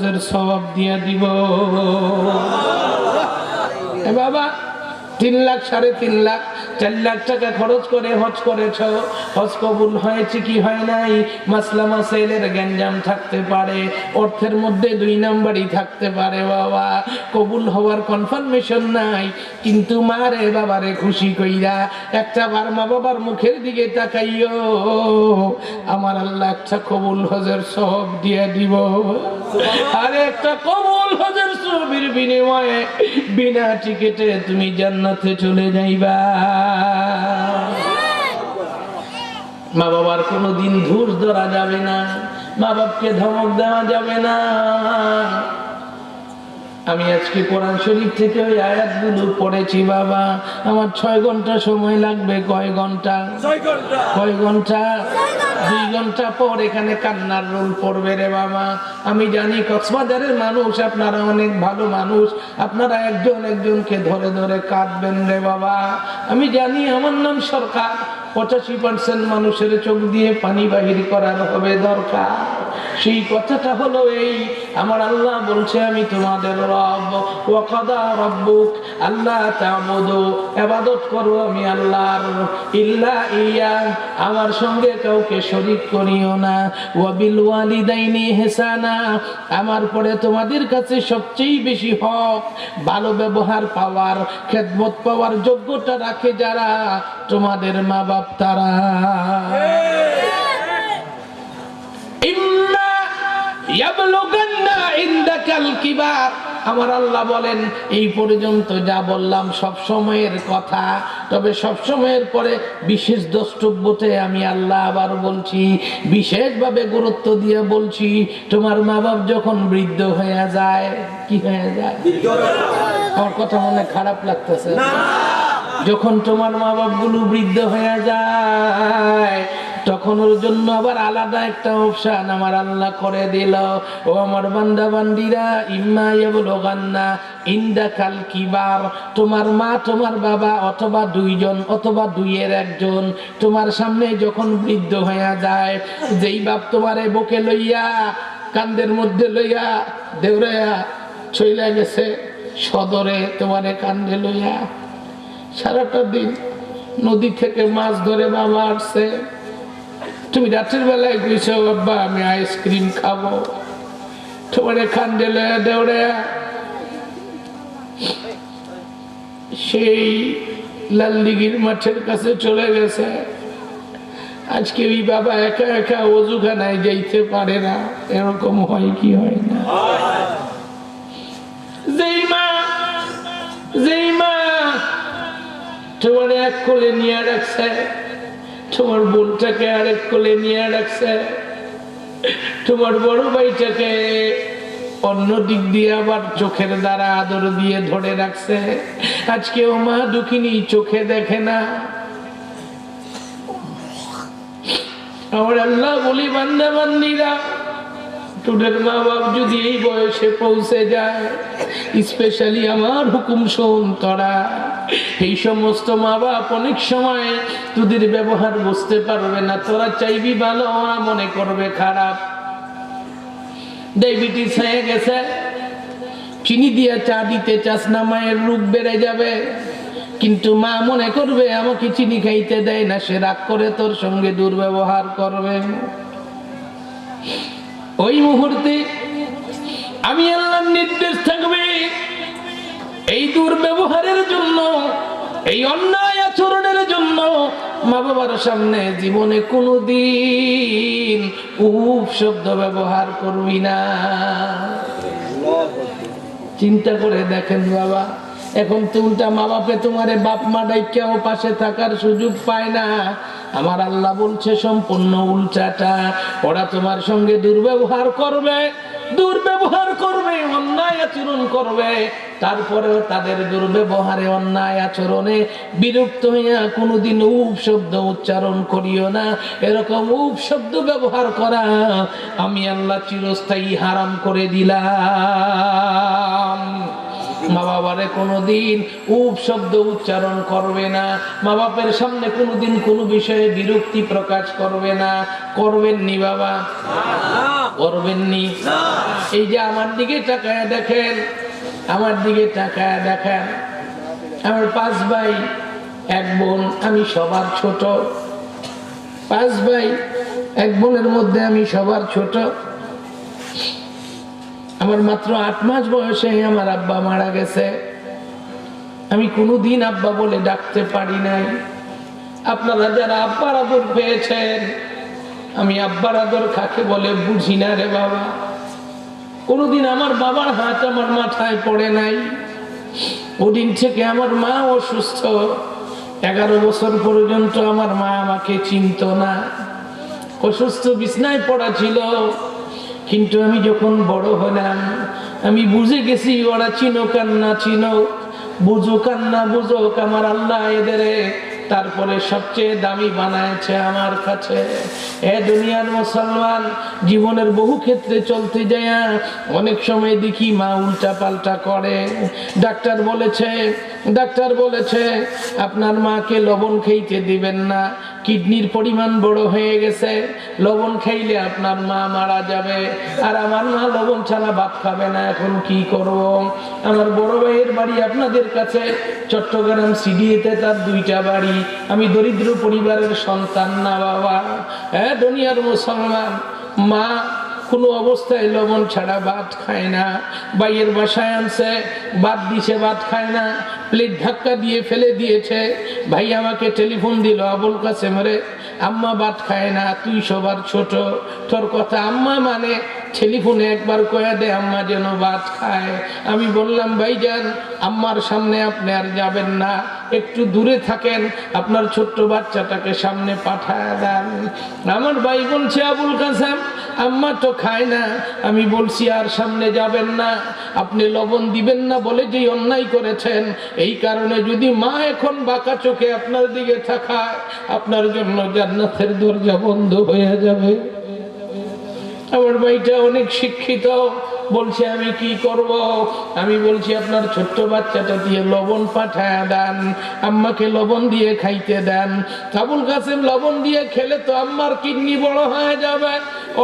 হজের সওয়াব দিয়া দিব। এ বাবা 3 লাখ 3.5 লাখ 4 লাখ টাকা খরচ করে হজ করেছ, হজ কবুল হয়েছে কি হয় নাই? মাসলা মাসাইলের গ্যাঞ্জাম থাকতে পারে, অর্থের মধ্যে 2 নাম্বারই থাকতে পারে বাবা, কবুল হওয়ার কনফার্মেশন নাই। কিন্তু মারে বাবারে খুশি কইরা একটা বার মা বাবার মুখের দিকে তাকাইও, আমার আল্লাহ একটা কবুল হজের সওয়াব দিয়ে দিব। আর একটা কবুল হজের সওয়াবের বিনিময়ে বিনা টিকেটে তুমি জান্নাতে চলে যাইবা। মা বাবার কোনোদিন ঘুষ ধরা যাবে না, মা বাপকে ধমক দেওয়া যাবে না। আমি আজকে কোরআন শরীফ থেকে ওই আয়াতগুলো পড়েছি বাবা, আমার 6 ঘন্টা সময় লাগবে। কয় ঘন্টা? 2 ঘন্টা পর এখানে কান্নার রোল পড়বে রে বাবা। আমি জানি কক্সবাজারের মানুষ আপনারা অনেক ভালো মানুষ, আপনারা একজন একজনকে ধরে ধরে কাঁদবেন রে বাবা। আমি জানি আমার নাম সরকার, 85% মানুষের চোখ দিয়ে পানি বাহির করার হবে দরকার। সেই কথাটা হলো এই, আমার আল্লাহ বলছে আমি তোমাদের রব, ওয়া কাদা রাব্বুক আল্লা তা'বুদু, ইবাদত করো আমি আল্লাহর, ইল্লা ইয়া, আমার সঙ্গে কাউকে শরীক করিও না, ওয়া বিল ওয়ালিদাইনি ইহসানা, আমার পরে তোমাদের কাছে সবচেয়ে বেশি হক ভালো ব্যবহার পাওয়ার, খেদমত পাওয়ার যোগ্যতা রাখে যারা তোমাদের মা বাপ তারা। আমার আল্লাহ বলেন এই পর্যন্ত যা বললাম সব সময়ের কথা, তবে সব সময়ের পরে বিশেষ দ্রষ্টব্যতে আমি আল্লাহ আবার বলছি, বিশেষভাবে গুরুত্ব দিয়ে বলছি, তোমার মা বাপ যখন বৃদ্ধ হয়ে যায়, কি হয়ে যায়? আমার কথা মনে খারাপ লাগতেছে? যখন তোমার মা বাপ গুলো বৃদ্ধ হয়ে যায়, তখন ওর জন্য আবার আলাদা একটা অপশন আমার আল্লাহ করে দিল। ও আমার বান্দা বান্দিরা, ইম্মা ইয়াবলুগান্না ইনদাকাল কিবার, তোমার মা তোমার বাবা অথবা 2 জন অথবা 2 এর একজন তোমার সামনে যখন বৃদ্ধ হয়ে যায়, যেই বাপ তোমারে বুকে লইয়া কান্দের মধ্যে লইয়া দেউরাইয়া চইলা গেছে সদরে, তোমারে কান্দে লইয়া সারাটা দিন নদী থেকে মাছ ধরে বাবা আসছে, তুমি রাতের বেলায় কইছো বাবা আমি আইসক্রিম খাবো, তোমারে কান্দে লইয়া দেউরাইয়া সেই লালদিঘির মাঠের কাছে চলে গেছে। আজকে ওই বাবা একা একা ওযুখানায় যাইতে পারে না, এরকম হয় কি হয় না? যেই মা তোমার এক কোলে নিয়ে রাখছে, তোমার বোনটাকে আরেক কোলে নিয়ে রাখছে, তোমার বড় ভাইটাকে অন্য দিক দিয়ে আবার চোখের দ্বারা আদর দিয়ে ধরে রাখছে, আজকে ও মা দুঃখিনী চোখে দেখে না। আমার আল্লাহ বলি বান্দা বান্দিরা, তোদের মা বাপ যদি এই বয়সে পৌঁছে যায়, স্পেশালি আমার হুকুম শোন তোরা, এই সমস্ত মা বাপ অনেক সময় তোদের ব্যবহার বুঝতে পারবে না, তোরা চাইবি ভালো, ওরা মনে করবে খারাপ। ডায়াবেটিস হয়ে গেছে, চিনি দিয়ে চা দিতে চাস না, মায়ের রোগ বেড়ে যাবে, কিন্তু মা মনে করবে আমাকে চিনি খাইতে দেয় না, সে রাগ করে তোর সঙ্গে দুর্ব্যবহার করবে। ওই মুহূর্তে আমি আল্লাহর নির্দেশ থাকবে, এই দুর্ব্যবহারের জন্য, এই অন্যায় আচরণের জন্য মা বাবার সামনে জীবনে কোনোদিন উফ শব্দ ব্যবহার করবি না। চিন্তা করে দেখেন বাবা, এখন তো উল্টা মা বাপে তোমারে বাপ মা ডাইকাও পাশে থাকার সুযোগ পায় না। আমার আল্লাহ বলছে সম্পূর্ণ উল্টাটা, ওরা তোমার সঙ্গে দুর্ব্যবহার করবে, অন্যায় আচরণ করবে, তারপরেও তাদের দুর্ব্যবহারে অন্যায় আচরণে বিরক্ত হইয়া কোনোদিন উফ শব্দ উচ্চারণ করিও না। এরকম উফ শব্দ ব্যবহার করা আমি আল্লাহ চিরস্থায়ী হারাম করে দিলাম। মা বাবারে কোনোদিন উপ শব্দ উচ্চারণ করবে না, মা বাপের সামনে কোনোদিন কোনো বিষয়ে বিরক্তি প্রকাশ করবে না। করবেননি বাবা? করবেননি? এই যে আমার দিকে তাকায় দেখেন, আমার দিকে তাকায় দেখেন, আমার 5 ভাই 1 বোন, আমি সবার ছোট। 5 ভাই 1 বোনের মধ্যে আমি সবার ছোট। আমার মাত্র 8 মাস বয়সে আমার আব্বা মারা গেছে। আমি কোনোদিন আব্বা বলে ডাকতে পারি নাই। আপনারা যারা আব্বার আদর পেয়েছেন, আমি আব্বার আদর কাকে বলে বুঝি না রে বাবা। কোনোদিন আমার বাবার হাত আমার মাথায় পড়ে নাই। ওদিন থেকে আমার মা অসুস্থ। 11 বছর পর্যন্ত আমার মা আমাকে চিনত না, অসুস্থ বিছনায় পড়া ছিল। কিন্তু আমি যখন বড় হলাম, আমি বুঝে গেছি ওরা চিনোক আর না চিনোক, বুঝুক আর না বুঝুক, আমার আল্লাহ এদের তারপরে সবচেয়ে দামি বানায়ছে আমার কাছে। এ দুনিয়ার মুসলমান, জীবনের বহু ক্ষেত্রে চলতে যায় অনেক সময় দেখি মা উল্টা পাল্টা করে। ডাক্তার বলেছে আপনার মাকে লবণ খেতে দিবেন না, কিডনির পরিমাণ বড় হয়ে গেছে, লবণ খাইলে আপনার মা মারা যাবে। আর আমার মা লবণ ছাড়া ভাত খাবে না। এখন কি করব? আমার বড় ভাইয়ের বাড়ি আপনাদের কাছে চট্টগ্রাম সিডিএতে, তার 2টা বাড়ি। আমি দরিদ্র পরিবারের সন্তান না বাবা। হ্যাঁ, দুনিয়ার মুসলমান, মা কোনো অবস্থায় লবণ ছাড়া ভাত খায় না। ভাইয়ের বাসায় আনছে, ভাত দিছে, ভাত খায় না, প্লেট ধাক্কা দিয়ে ফেলে দিয়েছে। ভাই আমাকে টেলিফোন দিল, আবুল কাসেম রে, আম্মা ভাত খায় না, তুই সবার ছোট, তোর কথা আম্মা মানে, টেলিফোনে একবার কয়ে দে আম্মা যেন ভাত খায়। আমি বললাম ভাইজান, আম্মার সামনে আপনি আর যাবেন না, একটু দূরে থাকেন, আপনার ছোট্ট বাচ্চাটাকে সামনে পাঠায় দেন। আমার ভাই বলছে আবুল কাসেম আম্মা তো খায় না। আমি বলছি আর সামনে যাবেন না, আপনি লবণ দিবেন না বলে যেই অন্যায় করেছেন, এই কারণে যদি মা এখন বাঁকা চোখে আপনার দিকে তাকায়, আপনার জন্য জান্নাতের দরজা বন্ধ হয়ে যাবে। আমার ভাইটা অনেক শিক্ষিত, বলছে আমি কি করব? আমি বলছি আপনার ছোট্ট বাচ্চাটা দিয়ে লবণ পাঠায় দেন, আম্মাকে লবণ দিয়ে খাইতে দেন। আবুল কাসেম লবণ দিয়ে খেলে তো আম্মার কিডনি বড় হয়ে যাবে,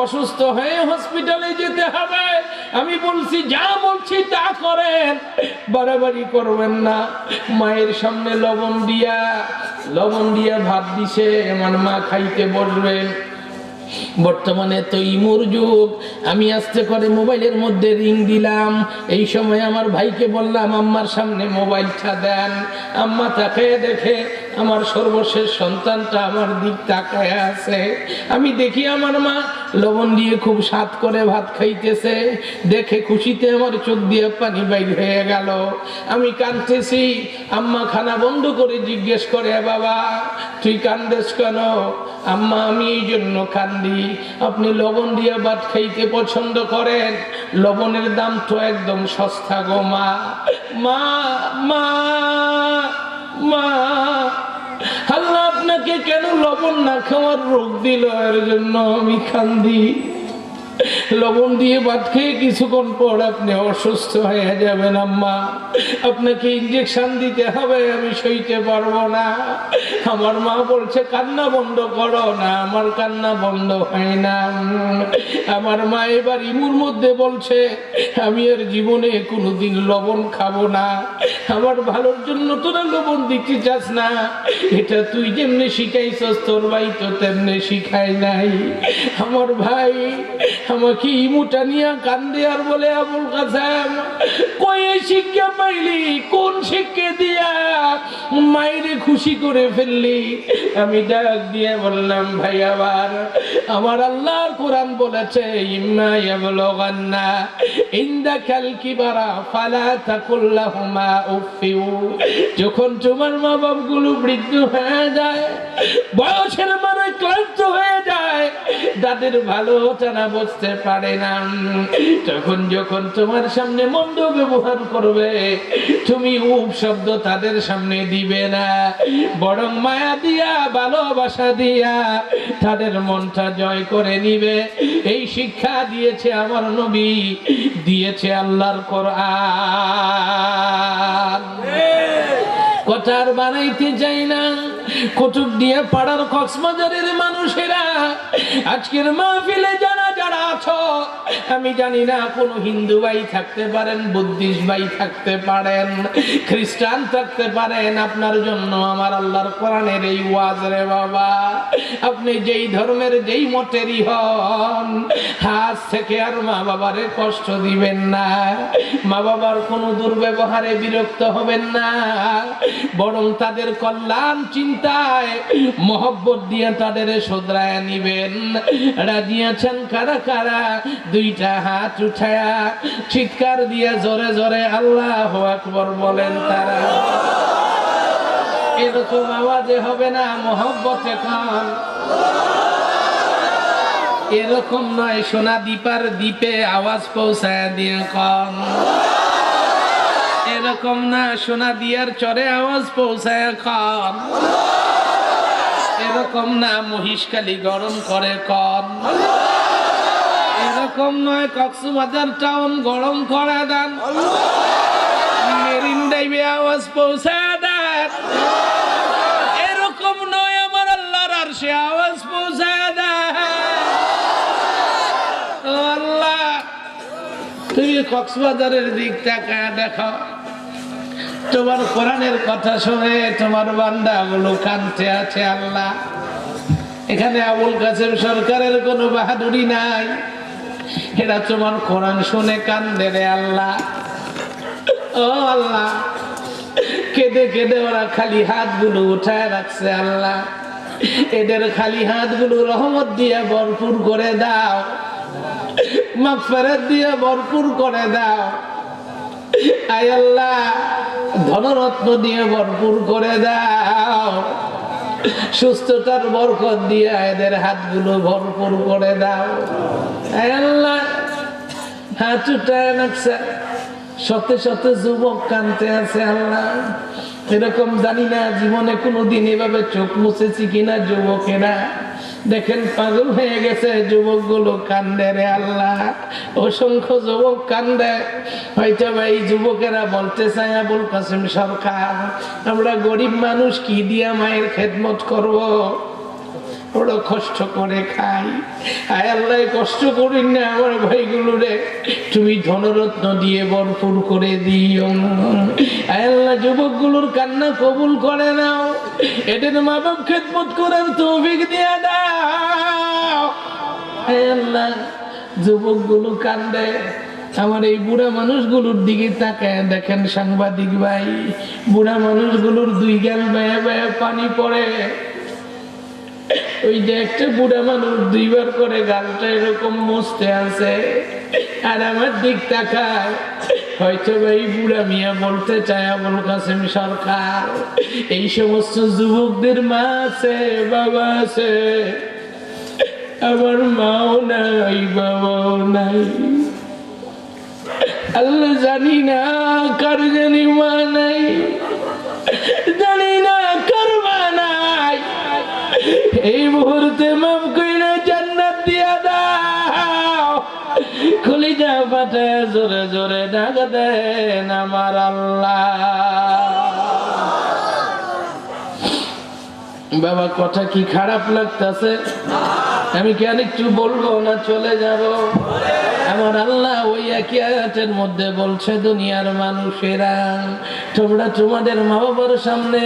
অসুস্থ হয়ে হসপিটালে যেতে হবে। আমি বলছি যা বলছি তা করেন, বাড়াবাড়ি করবেন না। মায়ের সামনে লবণ দিয়া ভাত দিছে, আমার মা খাইতে বসবে। বর্তমানে তো ইমুর যুগ, আমি আস্তে করে মোবাইলের মধ্যে রিং দিলাম। এই সময় আমার ভাইকে বললাম আম্মার সামনে মোবাইলটা দেন। আম্মা তাকায় দেখে আমার সর্বশেষ সন্তানটা আমার দিক তাকায় আছে। আমি দেখি আমার মা লবণ দিয়ে খুব স্বাদ করে ভাত খাইতেছে, দেখে খুশিতে আমার চোখ দিয়ে পানি বাইর হয়ে গেল। আমি কাঁদতেছি। আম্মা খানা বন্ধ করে জিজ্ঞেস করে বাবা তুই কান্দেস কেন? আম্মা আমি এই জন্য কান্দি, আপনি লবণ দিয়ে ভাত খাইতে পছন্দ করেন, লবণের দাম তো একদম সস্তা গো মা। মা মা মা আল্লাহ আপনাকে কেন লবণ না খাওয়ার রোগ দিল, এর জন্য আমি কান্দি। লবণ দিয়ে ভাত খেয়ে কিছুক্ষণ পর আপনি অসুস্থ হয়ে যাবেন আম্মা, আপনাকে ইঞ্জেকশন দিতে হবে, আমি সইতে পারবো না। আমার মা বলছে কান্না বন্ধ করো না, আমার কান্না বন্ধ হয় না। আমার মা এবার ইমুর মধ্যে বলছে আমি আর জীবনে কোনোদিন লবণ খাবো না। আমার ভালোর জন্য তোরা লবণ দিতে চাস না, এটা তুই যেমনি শিখাইছস তোর ভাই তো তেমনি শিখাই নাই। আমার ভাই আমাকে ইমুটা নিয়ে কান্দে আর বলে আবুল কাসেম কয়ে শিক্ষা পাইলি, কোন শিক্ষা দিয়া মায়েরে খুশি করে ফেললি? আমি ডাক দিয়ে বললাম ভাই আমার আল্লাহর কোরআন বলেছে ইম্মা ইয়াবলুগান্না ইনদাকাল কিবারা ফালা তাকুল লাহুমা উফিউ। যখন তোমার মা বাপগুলো বৃদ্ধ হয়ে যায়, বয়সের মানে ক্লান্ত হয়ে যায়, তাদের ভালো তারা বুঝতে পারে না, তখন যখন তোমার সামনে মন্দ ব্যবহার করবে তুমি উপ শব্দ তাদের সামনে দিবে না, বরং মায়া দিয়া ভালোবাসা দিয়া তাদের মনটা জয় করে নিবে। এই শিক্ষা দিয়েছে আমার নবী, দিয়েছে আল্লাহর কোরআন। কথাটা আর বানাইতে চাই না। কুতুবদিয়া পাড়ার কক্সবাজারের মানুষেরা, আজকের মাহফিলে যারা যারা আছো, আমি জানি না কোন হিন্দু ভাই থাকতে পারেন, বুদ্ধিস্ট ভাই থাকতে পারেন, খ্রিস্টান থাকতে পারেন, আপনার জন্য আমার আল্লাহর কোরআনের এই ওয়াজ রে বাবা। আপনি যেই ধর্মের যেই মতেরই হন, আজ থেকে আর মা বাবারে কষ্ট দিবেন না, মা বাবার কোনো দুর্ব্যবহারে বিরক্ত হবেন না, বরং তাদের কল্যাণ চিন্তায় মহব্বত দিয়ে তাদের শোধরায় নিবেন। রাজি আছেন কারা কারা? দুইটা হাত উঠায়া চিৎকার দিয়ে জোরে জোরে আল্লাহু আকবার বলেন তারা। এরকম আওয়াজে হবে না, মহব্বতে কান। এরকম নয়, সোনা দ্বীপার দ্বীপে আওয়াজ পৌঁছায় দিয়ে কম। এরকম না, সোনা দিয়ার চরে আওয়াজ পৌঁছায় কম। এরকম না, মহিষকালী গরম করে কম। এরকম নয়, কক্সবাজার টাউন গরম করে দেন, মেরিন ড্রাইভে আওয়াজ পৌঁছায় দেন। এরকম নয়, আমার আল্লাহর আরশে আওয়াজ পৌঁছায় দেন। আল্লাহ, তুমি কক্সবাজারের দিক তাকায় দেখো, তোমার কোরআনের কথা শুনে তোমার বান্দাগুলো কাঁদতে আছে। আল্লাহ, এখানে আবুল কাসেম সরকারের কোনো বাহাদুরি নাই, এরা তোমার কোরআন শুনে কান্দে রে আল্লাহ। ও আল্লাহ, কেঁদে কেঁদে ওরা খালি হাতগুলো উঠায় রাখছে। আল্লাহ, এদের খালি হাতগুলো রহমত দিয়ে ভরপুর করে দাও, মাগফিরাত দিয়ে ভরপুর করে দাও। আয় আল্লাহ, ধনরত্ন দিয়ে ভরপুর করে দাও, সুস্থতার বরকত দিয়ে এদের হাতগুলো ভরপুর করে দাও। আয় আল্লাহ, হাত উঠায় রাখছে, শতে শতে যুবক কাঁদতে আছে। আল্লাহ, এরকম জানি না জীবনে কোনোদিন এভাবে চোখ মুছেছি কিনা যুবকেরা। দেখেন পাগল হয়ে গেছে যুবকগুলো, কান্দে রে আল্লাহ, অসংখ্য যুবক কান্দে। হয়তো এই যুবকেরা বলতে চায়, আবুল কাসেম সরকার, আমরা গরিব মানুষ, কি দিয়া মায়ের খেদমত করব, বড় কষ্ট করে খাই। আয় আল্লাহ, কষ্ট করিন না আমার ভাইগুলো রে, তুমি ধনরত্ন দিয়ে ভরপুর করে দিও। আয় আল্লাহ, যুবকগুলোর কান্না কবুল করে নাও, এদের মা বাপ খেদমত করার তৌফিক দিয়ে দাও। আয় আল্লাহ, যুবকগুলো কান্দে, আমার এই বুড়া মানুষগুলোর দিকে তাকায় দেখেন সাংবাদিক ভাই, বুড়া মানুষগুলোর দুই গাল বেয়ে বেয়ে পানি পড়ে। ওই যে একটা বুড়া মানুষ দুইবার করে গালটা এরকম মুছতে আছে, আর আমার দিক তাকায়। হয়তো এই বুড়া মিয়া বলতে চায়, আবুল কাসেম সরকার, এই সমস্ত যুবকদের মা আছে, বাবা আছে, আমার মাও নাই, বাবাও নাই। আল্লাহ, জানি না কার জানি মা নাই, জানি না কার মা নাই, এই মুহূর্তে মাফ কইরা জান্নাত দিয়া দাও। কলিজা ফাটায় জোরে জোরে ডাক দেন আমার আল্লাহ। বাবা, কথা কি খারাপ লাগতেছে? আমি কি আরেকটু বলবো না চলে যাব? আমার আল্লাহ ওই একই আয়াতের মধ্যে বলছে, দুনিয়ার মানুষেরা, তোমরা তোমাদের মা বাবার সামনে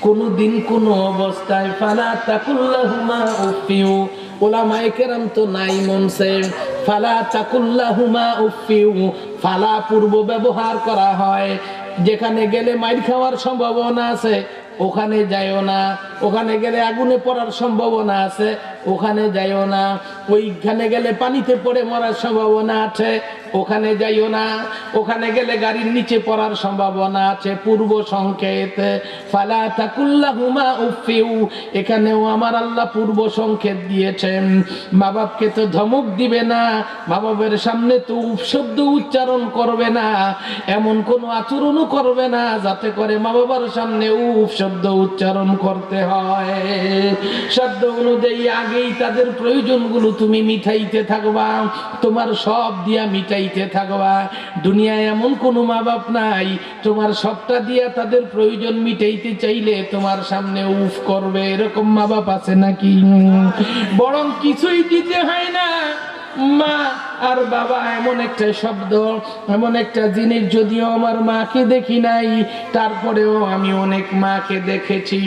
কোনদিন কোন অবস্থায় ফালা তাকুল্লাহুমা উফিউ, ওলামায়ে কেরাম তো নাই মনছে, ফালা তাকুল্লাহুমা উফিউ, ফালা পূর্ব ব্যবহার করা হয়। যেখানে গেলে মাইর খাওয়ার সম্ভাবনা আছে ওখানে যাইও না, ওখানে গেলে আগুনে পড়ার সম্ভাবনা আছে ওখানে যাইও না, ওইখানে গেলে পানিতে পড়ে মরার সম্ভাবনা আছে ওখানে যাইও না, ওখানে গেলে গাড়ির নিচে পড়ার সম্ভাবনা আছে। পূর্ব সংকেত, ফালা তাকুল্লাহুমা উফিউ, এখানেও আমার আল্লাহ পূর্ব সংকেত দিয়েছেন। মা বাপকে তো ধমক দিবে না, মা বাপের সামনে তো উফ শব্দ উচ্চারণ করবে না, এমন কোন আচরণও করবে না যাতে করে মা বাবার সামনে উফ শব্দ উচ্চারণ করতে হয়। সাধ্য অনুযায়ী আগেই তাদের প্রয়োজনগুলো তুমি মিটাইতে থাকবা, তোমার সব দিয়া মিটাইতে থাকবা। দুনিয়ায় এমন কোনো মা বাপ নাই তোমার সবটা দিয়া তাদের প্রয়োজন মিটাইতে চাইলে তোমার সামনে উফ করবে, এরকম মা বাপ আছে নাকি? বরং কিছুই দিতে হয় না। মা আর বাবা এমন একটা শব্দ, এমন একটা জিনিস, যদিও আমার মাকে দেখি নাই, তারপরেও আমি অনেক মাকে দেখেছি।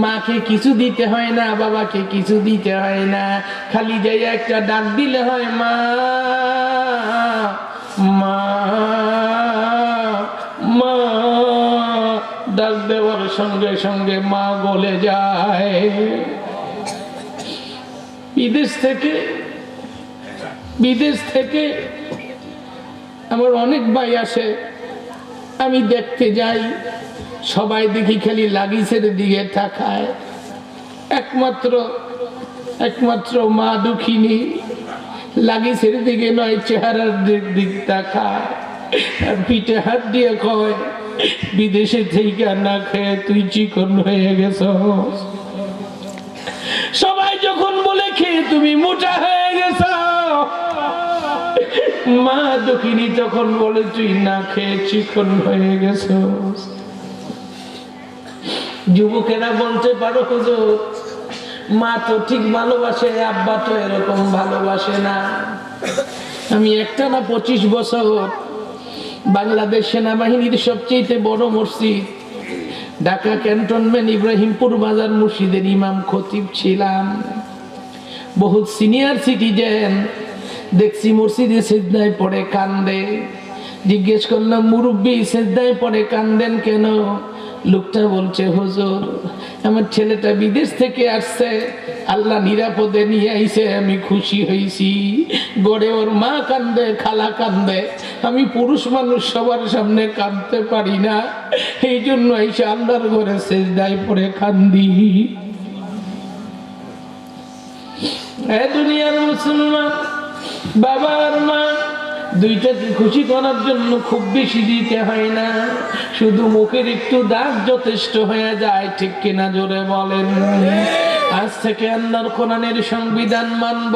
মাকে কিছু দিতে হয় না, বাবাকে কিছু দিতে হয় না, খালি যাই একটা ডাক দিলে হয়, মা মা মা। ডাক দেওয়ার সঙ্গে সঙ্গে মা গলে যায়। বিদেশ থেকে আমার অনেক ভাই আসে, আমি দেখতে যাই, সবাই দেখি খালি লাগেজের দিকে তাকায়, একমাত্র মা দুঃখিনী লাগেজের দিকে নয়, চেহারার দিক তাকায় আর পিঠে হাত দিয়ে কয়, বিদেশে থেকে না খেয়ে তুই চিকন হয়ে গেছ। সবাই যখন বলে খেয়ে তুমি মোটা হয়ে গেছ, মা দুঃখিনী তখন বলে তুই না খেয়ে চিকন হয়ে গেছ। যুবকেরা বলতে পারো, হুজুর মা তো ঠিক ভালোবাসে, আব্বা তো এরকম ভালোবাসে না। আমি একটানা 25 বছর বাংলাদেশ সেনাবাহিনীর সবচেয়ে বড় মসজিদ ঢাকা ক্যান্টনমেন্ট ইব্রাহিমপুর বাজার মসজিদের ইমাম খতিব ছিলাম। বহুত সিনিয়র সিটিজেন দেখছি মসজিদে সিজদায় পড়ে কান্দে। জিজ্ঞেস করলাম, মুরব্বী সিজদায় পড়ে কান্দেন কেন? লোকটা বলছে, হুজুর আমার ছেলেটা বিদেশ থেকে আসছে, আল্লাহ নিরাপদে নিয়ে আইছে, আমি খুশি হয়েছি। গড়ে ওর মা কান্দে, খালা কান্দে, আমি পুরুষ মানুষ সবার সামনে কাঁদতে পারি না, এই জন্য আইসা আল্লাহর ঘরে সিজদায় পড়ে কান্দি। দুনিয়ার মুসলমান, বাবা আর মা দুইটাকে খুশি করার জন্য খুব বেশি দিতে হয় না, শুধু মুখের একটু দাগ যথেষ্ট হয়ে যায়, ঠিক কিনা জোরে বলেন? আজ থেকে আল্লাহর কোরআনের সংবিধান মানব,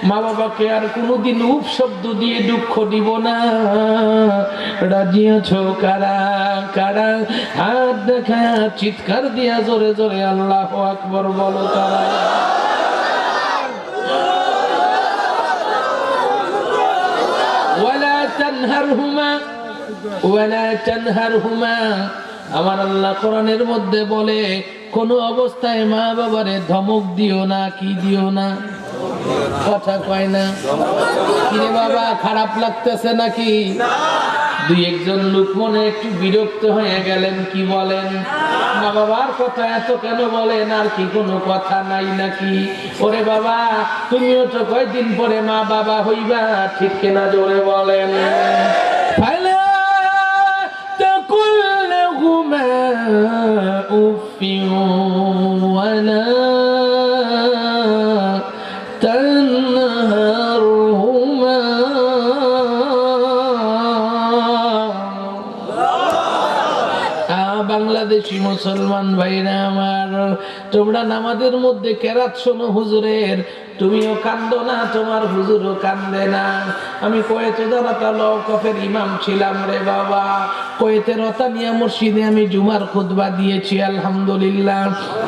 মা বাবাকে আর কোনোদিন উপশব্দ দিয়ে দুঃখ দিব না। রাজি আছো কারা কারা? হাত দেখা চিৎকার দিয়া জোরে জোরে আল্লাহু আকবার বলো তারা। আমার আল্লাহ কোরআনের মধ্যে বলে, কোন অবস্থায় মা বাবারে ধমক দিও না। কি দিও না? কথা কয় না। কিরে বাবা, খারাপ লাগতেছে নাকি? দুই একজন লোক মনে একটু বিরক্ত হয়ে গেলেন, কি বলেন? মা বাবার কথা এত কেন বলেন? আর কি কোনো কথা নাই নাকি? ওরে বাবা, তুমিও তো কয়েকদিন পরে মা বাবা হইবা, ঠিক কিনা জোরে বলেন? বাংলাদেশি মুসলমান ভাইরা আমার, তোমরা নামাজের মধ্যে কেরাত শোনো হুজুরের, তুমিও কান্দো না, তোমার হুজুরও কান্দে না। আমি কোয়েতে দাঁড়াতাল কফের ইমাম ছিলাম রে বাবা। কোয়েতে রতানিয়া মসজিদে আমি জুমার খুতবা দিয়েছি, আলহামদুলিল্লাহ।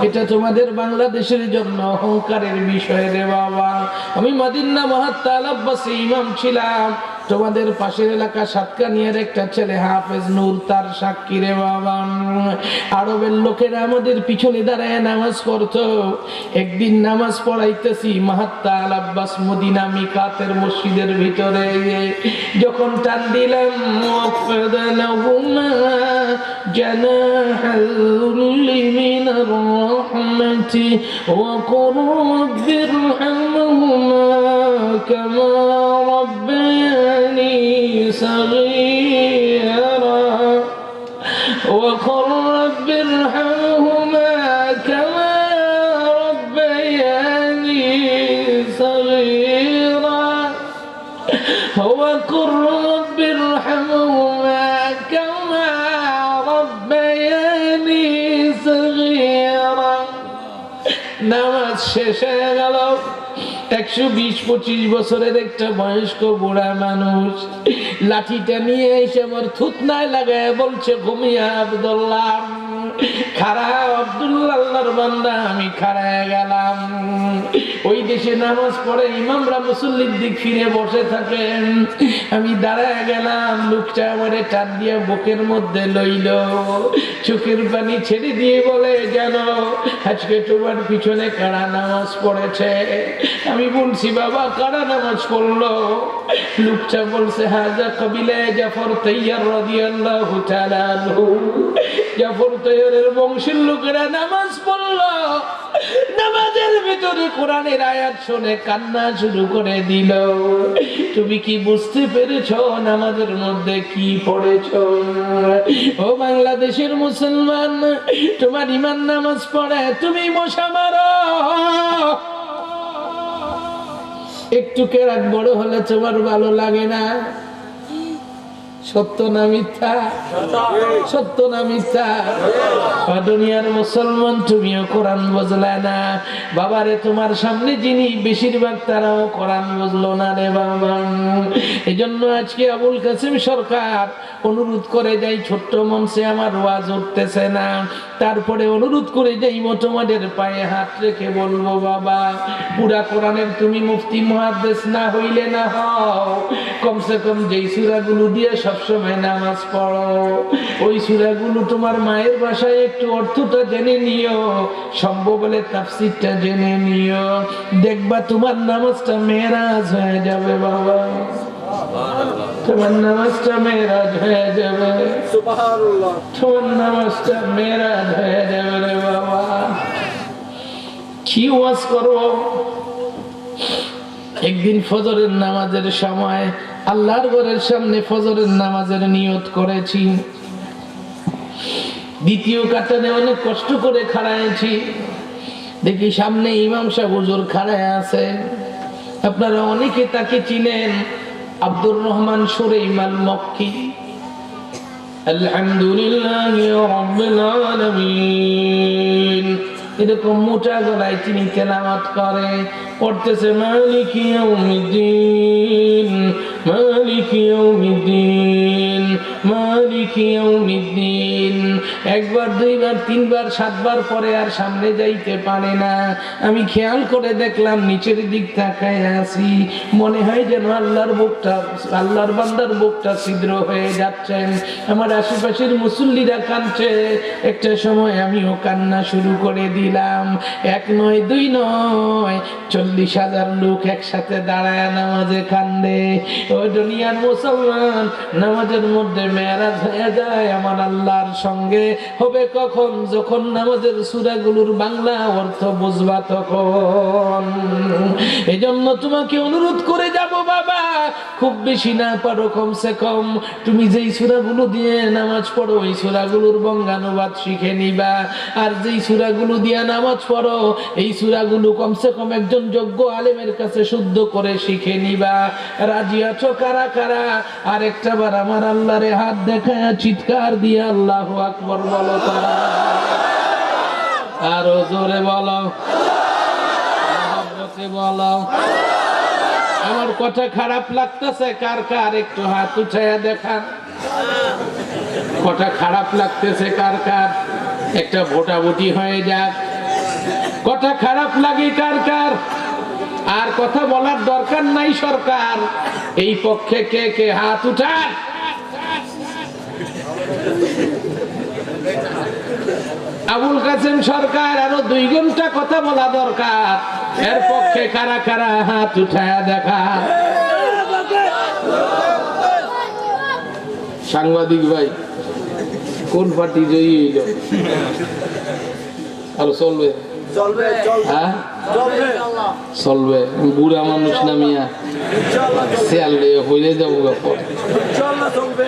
এটা তোমাদের বাংলাদেশের জন্য অহংকারের বিষয় রে বাবা। আমি মদিনা মহাত্মা আল আব্বাসে ইমাম ছিলাম, তোমাদের পাশের এলাকা সাতকানিয়ার একটা ছেলে হাফেজ নূর তার সাক্ষী রে বাবা। আরবের লোকেরা আমাদের পিছনে দাঁড়ায় নামাজ পড়তো। একদিন নামাজ পড়াইতেছি মহাত্মা আল আব্বাস মদিনা মিকাতের মসজিদের ভিতরে, যখন টান দিলাম وقل رب ارحمهما كما ربياني صغيرا وقل رب ارحمهما كما ربياني صغيرا শেষ হয়ে গেল। 120-25 বছরের একটা বয়স্ক বুড়া মানুষ লাঠিটা নিয়ে এসে আমার থুতনায় লাগায় বলছে, ঘুমিয়া আব্দুল্লাহ খারা, আব্দুল্লাহ আল্লাহর বান্দা আমি খাড়ায় গেলাম। ওই দেশে নামাজ পড়ে ইমামরা মুসল্লির দিক ফিরে বসে থাকেন, আমি দাঁড়ায় গেলাম। লোকটা আমারে টান দিয়ে বুকের মধ্যে লইল, চোখের পানি ছেড়ে দিয়ে বলে, জানো আজকে তোমার পিছনে কারা নামাজ পড়েছে? আমি বলছি, বাবা কারা নামাজ পড়লো? লোকটা বলছে, হাজা কবিলা জাফর তাইয়ার রাদিয়াল্লাহু তাআলা আনহু। জাফর তাইয়ারের বংশের লোকেরা নামাজ পড়লো। নামাজের ভিতরে কোরআনের আয়াত শুনে কান্না শুরু করে দিল। তুমি কি বুঝতে পেরেছো নামাজের মধ্যে কি পড়েছো? ও বাংলাদেশের মুসলমান, তোমার ইমান নামাজ পড়ে, তুমি মশা মারো। একটু কেরাত বড় হলে তোমার ভালো লাগে না? সত্য না মিথ্যা? সত্য না মিথ্যা? দুনিয়ার মুসলমান, তুমিও কোরআন বুঝলে না। বাবারে, তোমার সামনে যিনি বেশিরভাগ তারাও কোরআন বুঝলো না রে বাবা। এই জন্য আজকে আবুল কাসেম সরকার অনুরোধ করে যাই, ছোট্ট মঞ্চে আমার ওয়াজ উঠতেছে না, তারপরে অনুরোধ করে যাই, তোমাদের পায়ে হাত রেখে বলবো, বাবা পুরা কোরআনের তুমি মুফতি মুহাদ্দিস না হইলে না হও, কমসে কম যেই সূরাগুলো দিয়ে সবসময় নামাজ পড়ো, ওই সূরাগুলো তোমার মায়ের ভাষায় একটু অর্থটা জেনে নিও, সম্ভব হলে তাফসীরটা জেনে নিও, দেখবা তোমার নামাজটা মেরাজ হয়ে যাবে বাবা। তোমার নামাজটা মেরাজ হয়ে যাবে, সুবহানাল্লাহ, তোমার নামাজটা মেরাজ হয়ে যাবে রে বাবা। কি ওয়াজ করব? একদিন ফজরের নামাজের সময় আল্লাহর ঘরের সামনে ফজরের নামাজের নিয়ত করেছি। দ্বিতীয় কাতারে অনেক কষ্ট করে খাড়াইছি, দেখি সামনে ইমাম সাহেব হুজুর খাড়ায় আছে। আপনারা অনেকে তাকে চিনেন, আব্দুর রহমান সুরাইমান মক্কি। আলহামদুলিল্লাহি রাব্বিল আলামিন এরকম মোটা গলায় তিনি তেলাওয়াত করে, পড়তেছে মালিকি ইয়াউমিদ্দিন, মালিকি ইয়াউমিদ্দিন, মালিকি ইয়াউমিদ্দিন। একবার, দুইবার, তিনবার, সাতবার পরে আর সামনে যাইতে পারে না। আমি খেয়াল করে দেখলাম, নিচের দিক তাকায় আছি, মনে হয় যেন আল্লাহর বুকটা, আল্লাহর বান্দার বুকটা ছিদ্র হয়ে যাচ্ছেন। আমার আশেপাশের মুসল্লিরা কাঁদছে, একটা সময় আমিও কান্না শুরু করে দিলাম। এক নয়, দুই নয়, 40,000 লোক একসাথে দাঁড়ায় নামাজে কান্দে। ও দুনিয়ার মুসলমান, নামাজের মধ্যে মেরাজ হয়ে যায় আমার আল্লাহর সঙ্গে। হবে কখন? যখন নামাজের সূরাগুলোর বাংলা অর্থ বুঝবা তখন। এজন্য তোমাকে অনুরোধ করে যাব বাবা, খুব বেশি না পারো, কমসে কম তুমি যেই সূরাগুলো দিয়ে নামাজ পড়ো ওই সূরাগুলোর বঙ্গানুবাদ শিখে নিবা। আর যেই সূরাগুলো দিয়ে নামাজ পড়ো এই সূরাগুলো কমসে কম একজন যোগ্য আলেমের কাছে শুদ্ধ করে শিখে নিবা। রাজি আছো কারা কারা? আর একটা বার আমার আল্লাহরে হাত দেখায় চিৎকার দিয়ে আল্লাহু আকবার বলো তারা। আরো জোরে বলো, মহব্বতে বলো। আমার কথা খারাপ লাগতেছে কার কার? একটু হাত উঠায়া দেখান। কথা খারাপ লাগতেছে কার কার? একটা ভোটাভুটি হয়ে যাক। কথা খারাপ লাগে কার কার? আর কথা বলার দরকার নাই সরকার, এই পক্ষে কে কে হাত উঠান। আবুল কাসেম সরকার আরো 2 ঘন্টা কথা বলা দরকার, এর পক্ষে কারা কারা হাত উঠায়া দেখা। সাংবাদিক ভাই, কোন পার্টি জয়ী হইল? আরো চলবে? হ্যাঁ চলবে। বুড়া মানুষ না মিয়া, হইলে যাবো।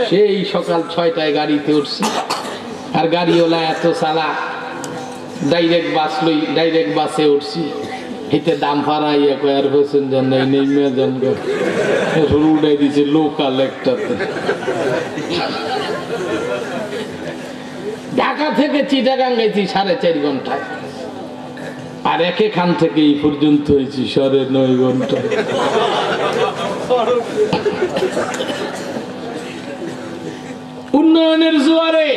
সেই সকাল 6টায় গাড়িতে উঠছি, আর গাড়িওয়ালা এত চালাক, ডাইরেক্ট বাসে উঠছি। এতে দাম ফারাইয়া কয়ার হয়েছেন উঠাই দিছে লোকাল একটাতে। ঢাকা থেকে চিটাগাং গেছি 4.5 ঘন্টায়। আর এখান থেকে এই পর্যন্ত হয়েছি 9.5 ঘন্টা। উন্নয়নের জোয়ারে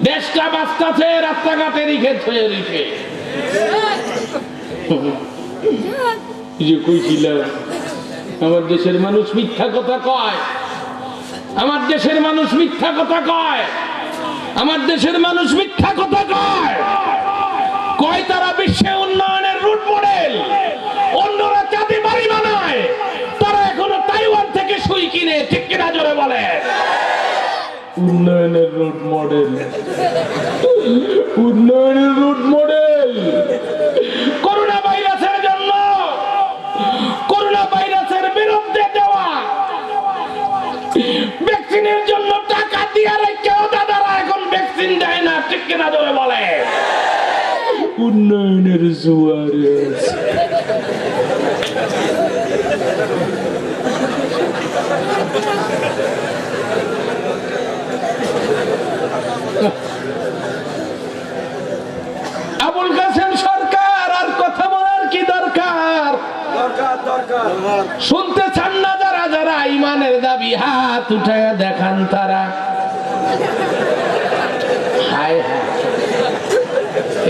দেশটা বাঁচতেছে, রাস্তাঘাটেরই ক্ষেত হয়ে রয়েছে। কইছিলাম আমার দেশের মানুষ মিথ্যা কথা কয়, আমার দেশের মানুষ মিথ্যা কথা কয়, আমার দেশের মানুষ মিথ্যা কথা কয়। কয় তারা বিশ্বে উন্নয়নের রুট মডেল, অন্যরা চাঁদে বাড়ি বানায়, তারা এখনো তাইওয়ান থেকে সুই কিনে, ঠিক কিনা জোরে বলে। উন্নয়নের রুট মডেল, উন্নয়নের রুট মডেল। করোনা ভাইরাসের জন্য, করোনা ভাইরাসের বিরুদ্ধে দেওয়া ভ্যাকসিনের জন্য টাকা দিয়ে রেখেও দাদারা এখন ভ্যাকসিন দেয় না, ঠিক কিনা জোরে বলে। উন্নয়নের জোয়ারে আবুল কাসেম সরকার, আর কথা বলার কি দরকার? শুনতে চান না যারা যারা ইমানের দাবি হাত উঠায় দেখান তারা। হায় হায়,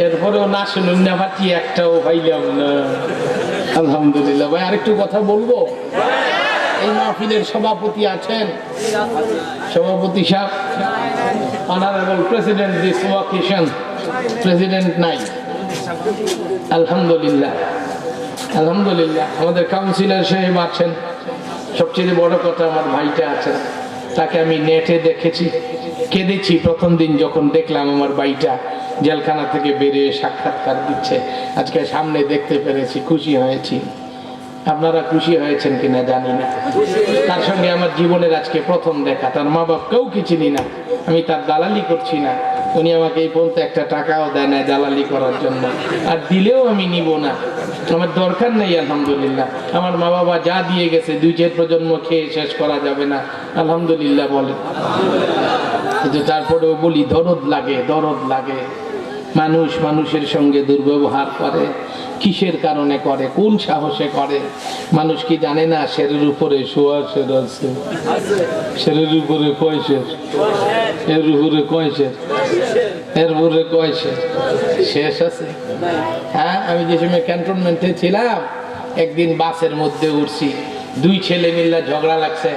এরপরেও না শুনুন না পাচ্ছি, একটাও পাইলাম না। আলহামদুলিল্লাহ। ভাই আরেকটু কথা বলবো। এই মাহফিলের সভাপতি আছেন, সভাপতি সাহেব, অনারেবল প্রেসিডেন্ট দিস ওয়াকেশন, প্রেসিডেন্ট নাই। আলহামদুলিল্লাহ, আলহামদুলিল্লাহ। আমাদের কাউন্সিলর সাহেব আছেন। সবচেয়ে বড় কথা আমার ভাইটা আছেন, তাকে আমি নেটে দেখেছি, কেঁদেছি প্রথম দিন যখন দেখলাম আমার ভাইটা জেলখানা থেকে বেরিয়ে সাক্ষাৎকার দিচ্ছে। আজকে সামনে দেখতে পেরেছি, খুশি হয়েছি। আপনারা খুশি হয়েছেন কিনা জানি না। তার সঙ্গে আমার জীবনের আজকে প্রথম দেখা। তার মা বাপ কেউ কি চিনি না, আমি তার দালালি করছি না। উনি আমাকে এই পর্যন্ত একটা টাকাও দেয় না দালালি করার জন্য, আর দিলেও আমি নিব না, আমার দরকার নেই। আলহামদুলিল্লাহ, আমার মা বাবা যা দিয়ে গেছে 2-4 প্রজন্ম খেয়ে শেষ করা যাবে না। আলহামদুলিল্লাহ বলেন। কিন্তু তারপরেও বলি, দরদ লাগে, দরদ লাগে। মানুষ মানুষের সঙ্গে দুর্ব্যবহার করে, কিসের কারণে করে, কোন সাহসে করে? মানুষ কি জানে না শেরের উপরে শোয়া শের আছে? শেরের উপরে কয় শের? এর উপরে কয় শের? এর উপরে কয় শের? শেষ আছে? হ্যাঁ, আমি যে সময় ক্যান্টনমেন্টে ছিলাম, একদিন বাসের মধ্যে উঠছি, 2 ছেলে মিল্লা ঝগড়া লাগছে।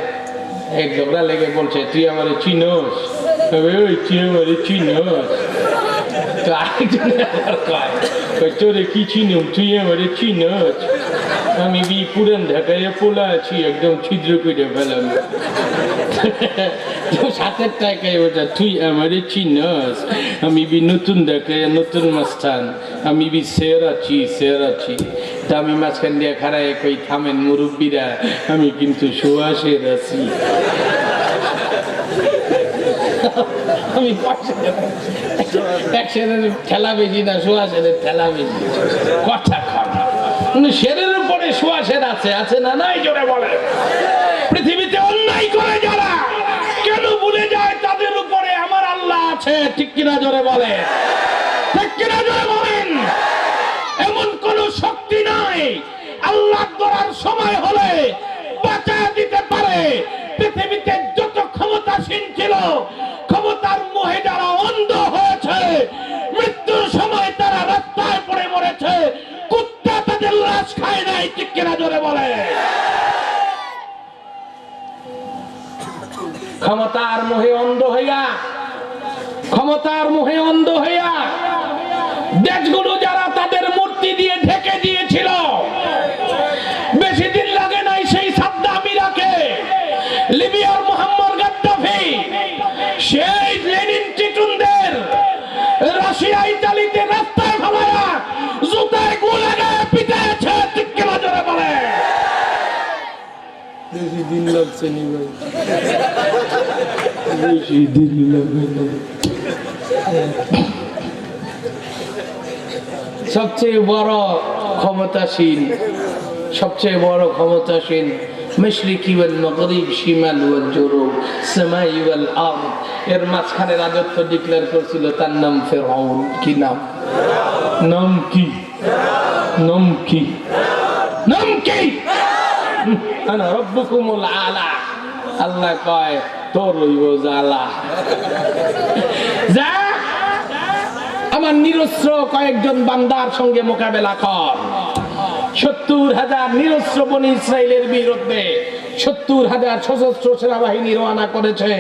এক ঝগড়া লেগে বলছে, তুই আমারে চিনোস? ওই তুই আমারে চিনোস? তো আরেকজন কয়, তোরে কি চিনুম, তুই আমারে চিনোস? আমি বি পুরান ঢাকায় পোলা আছি, একদম ছিদ্র করে ফেলাম। সাথের টাকায় ওটা, তুই আমারে চিনোস? আমি বি নতুন ঢাকায় নতুন মাস্তান, আমি বি শের আছি, শের আছি। তা আমি মাঝখান দিয়ে খাড়ায় কই, থামেন মুরব্বীরা, আমি কিন্তু সুয়াশের আছি। আমি ঠেলা বেশি না, সুয়াশের ঠেলা বেশি। কথা কম, শেরের উপরে সুয়াশের আছে, আছে না নাই? জোরে বলে। পৃথিবীতে অন্যায় করে যারা, কেন ভুলে যায় তাদের উপরে আমার আল্লাহ আছে, ঠিক কিনা জোরে বলে? ঠিক কিনা জোরে বলেন? এমন কোন শক্তি নাই আল্লাহ করার সময় হলে বাঁচায় দিতে পারে। পৃথিবীতে যত ক্ষমতাসীন ছিল, ক্ষমতার মোহে যারা অন্ধ হয়েছে, মৃত্যুর সময় তারা রাস্তায় পড়ে মরেছে, কুত্তা তাদের লাশ খায় নাই, ঠিক কিনা জোরে বলে? ক্ষমতার মোহে অন্ধ হইয়া, ক্ষমতার মোহে অন্ধ হইয়া দেশগুলো যারা তাদের মূর্তি দিয়ে ঢেকে দিয়েছিল, বেশি দিন লাগে নাই সেই সাদ্দাম ইরাকে, লিবিয়ার মুহাম্মদ গাদ্দাফি, সেই লেনিন টিটুনদের রাশিয়া ইতালিতে রাস্তায় ফেলায়া জুতায় গু লাগায় পিটাইছে, ঠিক কিনা জোরে বলে? বেশি দিন লাগছে নি ভাই, বেশি দিন লাগে না। সবচেয়ে বড় ক্ষমতাসীন, সবচেয়ে বড় ক্ষমতাসীন মাশরিকি ওয়াল মাগরিব, শিমাল ওয়াল জুনুব, সামাই ওয়াল আরদ, এর মাঝখানে রাজত্ব ডিক্লেয়ার করছিল, তার নাম ফিরআউন। কি নাম? নাম কি? নাম কি? নাম কি? আনা রাব্বুকুমুল আলা। আল্লাহ কয় তোর হইব জ্বালা। যা আমার নিরস্ত্র কয়েকজন বান্দার সঙ্গে মোকাবেলা কর। 70,000 নিরস্ত্র বনি ইসরাইলের বিরুদ্ধে 70,000 সশস্ত্র সেনাবাহিনী রওনা করেছে,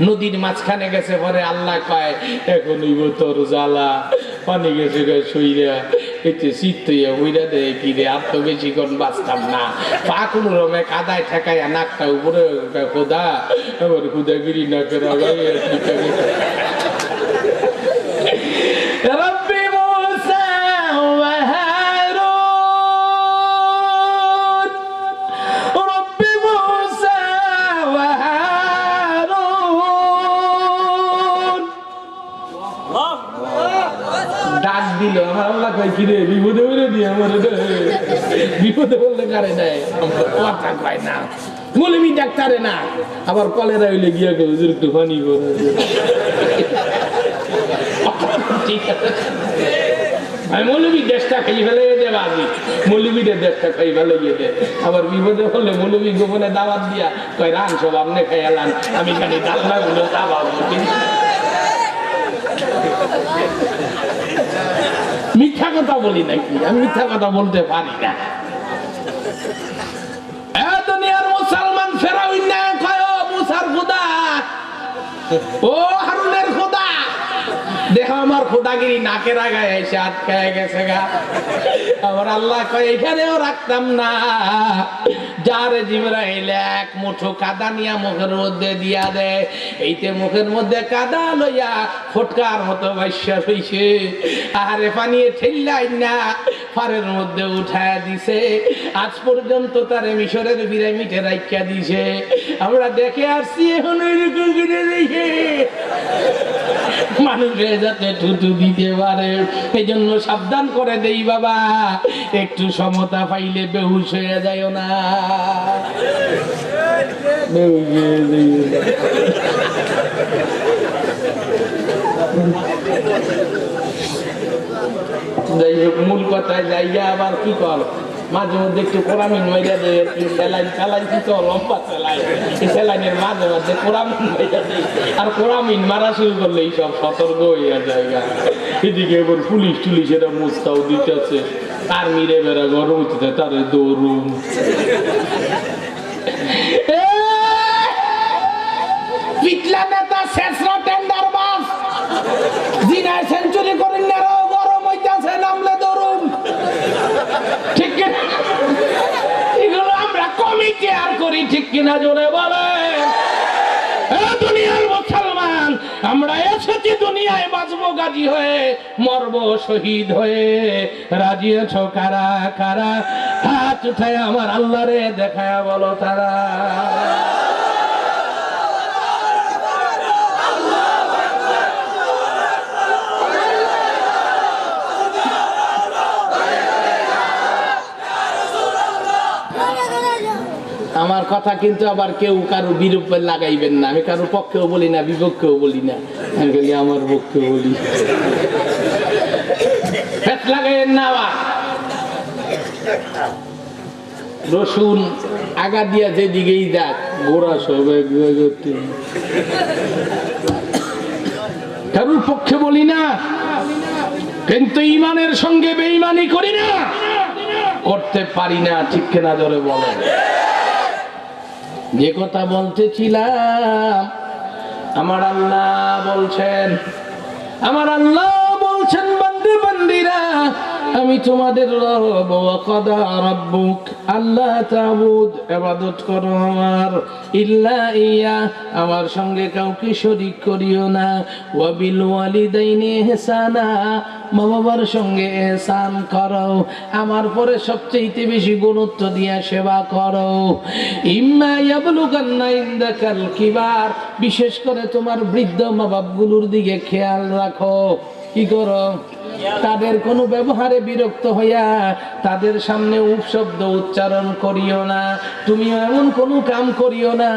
নদীর মাঝখানে গেছে। পরে আল্লাহ কয় এখন হইব তোর জ্বালা। পানি গেছে গায়ে সইরা এতে শীত হইয়া বইরা দেয় কি রে, আর তো বেশিক্ষণ বাঁচতাম না। পা কোনো রমে কাদায় ঠেকাইয়া নাকটা উপরে, খোদা আবার খুদাগিরি নাকের আগায় রব্বি মুসা ওয়া হারুন, রব্বি মুসা ওয়া হারুন। ডাক দিল আমার আল্লাহ কয় কি রে, বিপদে বলে দিয়ে আমার বিপদে বললে কারে দেয়, কথা কয় না, মৌলবি ডাক্তারে না, আবার কলেরা হইলে গিয়া হুজুর একটু পানি করে। আমি মৌলবী দেশটা খাই ফেলে দেবা, মৌলবীদের দেশটা খাই ফেলে গিয়ে দে। আবার বিপদে হলে মৌলবী গোপনে দাওয়াত দিয়া কয় রান সব আপনি খাই এলান, আমি খালি ডালনা গুলো দাবাবো। মিথ্যা কথা বলি নাকি? আমি মিথ্যা কথা বলতে পারি না। দুনিয়ার মুসলমান ফেরাউন না কয় ও মুসার খোদা, ও হারুনের খোদা, দেখো আমার খোদাগিরি নাকের আগায় এসে আটকায় গেছে গা। আমার আল্লাহ কয় এখানেও রাখতাম না, যারে জিবরাইল এক মুঠো কাদা নিয়া মুখের মধ্যে দিয়া দেয়, এইতে মুখের মধ্যে কাদা লইয়া ফটকার মতো বাইসা হইছে, আহারে পানিয়ে ঠেল্লাই না ফারের মধ্যে উঠায়া দিছে। আজ পর্যন্ত তারে মিশরের পিরামিডে রাখিয়া দিছে। আমরা দেখে আসছি, এখন ওইরকম কিনে দেখে মানুষের যাতে টুটু দিতে পারে, এই জন্য সাবধান করে দেই বাবা, একটু সমতা পাইলে বেহুশ হয়ে যায় না। যাই হোক, মূল কথায় যাইয়া আবার কি কর, মাঝে মধ্যে একটু কোরআমিন মাইরা দেয়, স্যালাইন ফেলাই দিত লম্বা স্যালাইন, এই স্যালাইনের মাঝে মাঝে কোরআমিন মাইরা দেয়। আর কোরআমিন মারা শুরু করলে এই সব সতর্ক হইয়া জায়গা। এদিকে এবার পুলিশ টুলিশ এরা মুস্তাও দিতেছে, আর্মিরে বেড়া গরম হচ্ছে, তারে দৌড়ুন। পিটলা নেতা শেষরা টেন্ডার বাস, জিনায় সেঞ্চুরি করেন না, গরম হইতেছে, নামলে দৌড়ুন। ঠিক কিনা? এগুলো আমরা কমিটি আর করি, ঠিক কিনা জোরে বলে? দুনিয়ার মুসলমান, আমরা এসেছি দুনিয়ায় বাঁচবো গাজী হয়ে, মরবো শহীদ হয়ে। রাজি আছো কারা কারা? হাত উঠায় আমার আল্লাহরে দেখায় বলো তারা। আমার কথা কিন্তু আবার কেউ কারো বিরূপে লাগাইবেন না। আমি কারোর পক্ষেও বলি না, বিপক্ষেও বলি না, আমি খালি আমার পক্ষে বলি। লাগাইবেন না। আবার রসুন আগা দিয়া যেদিকেই যাক, গোড়া সব এক জায়গাতে। কারোর পক্ষে বলি না, কিন্তু ইমানের সঙ্গে বেঈমানি করি না, করতে পারি না, ঠিক কিনা জোরে বলেন? যে কথা বলতেছিলাম, আমার আল্লাহ বলছেন, আমার আল্লাহ বলছেন, বান্দে বান্দিরা আমি তোমাদের রব, ওয়া কাদা রাব্বুক আল্লাহ তা'বুদ, ইবাদত করো আমার, ইল্লা ইয়া, আমার সঙ্গে কাউকে শরীক করিও না, ওয়া বিল ওয়ালিদাইনি ইহসানা, মা বাবার সঙ্গে ইহসান করো, আমার পরে সবচেয়ে বেশি গুরুত্ব দিয়া সেবা করো। ইম্মা ইয়াবলুগান্না ইনদাকাল কিবার, বিশেষ করে তোমার বৃদ্ধ মা বাপগুলোর দিকে খেয়াল রাখো। কি করো? তাদের কোনো ব্যবহারে বিরক্ত হইয়া তাদের সামনে উপশব্দ উচ্চারণ করিও না। তুমিও এমন কোনো কাম করিও না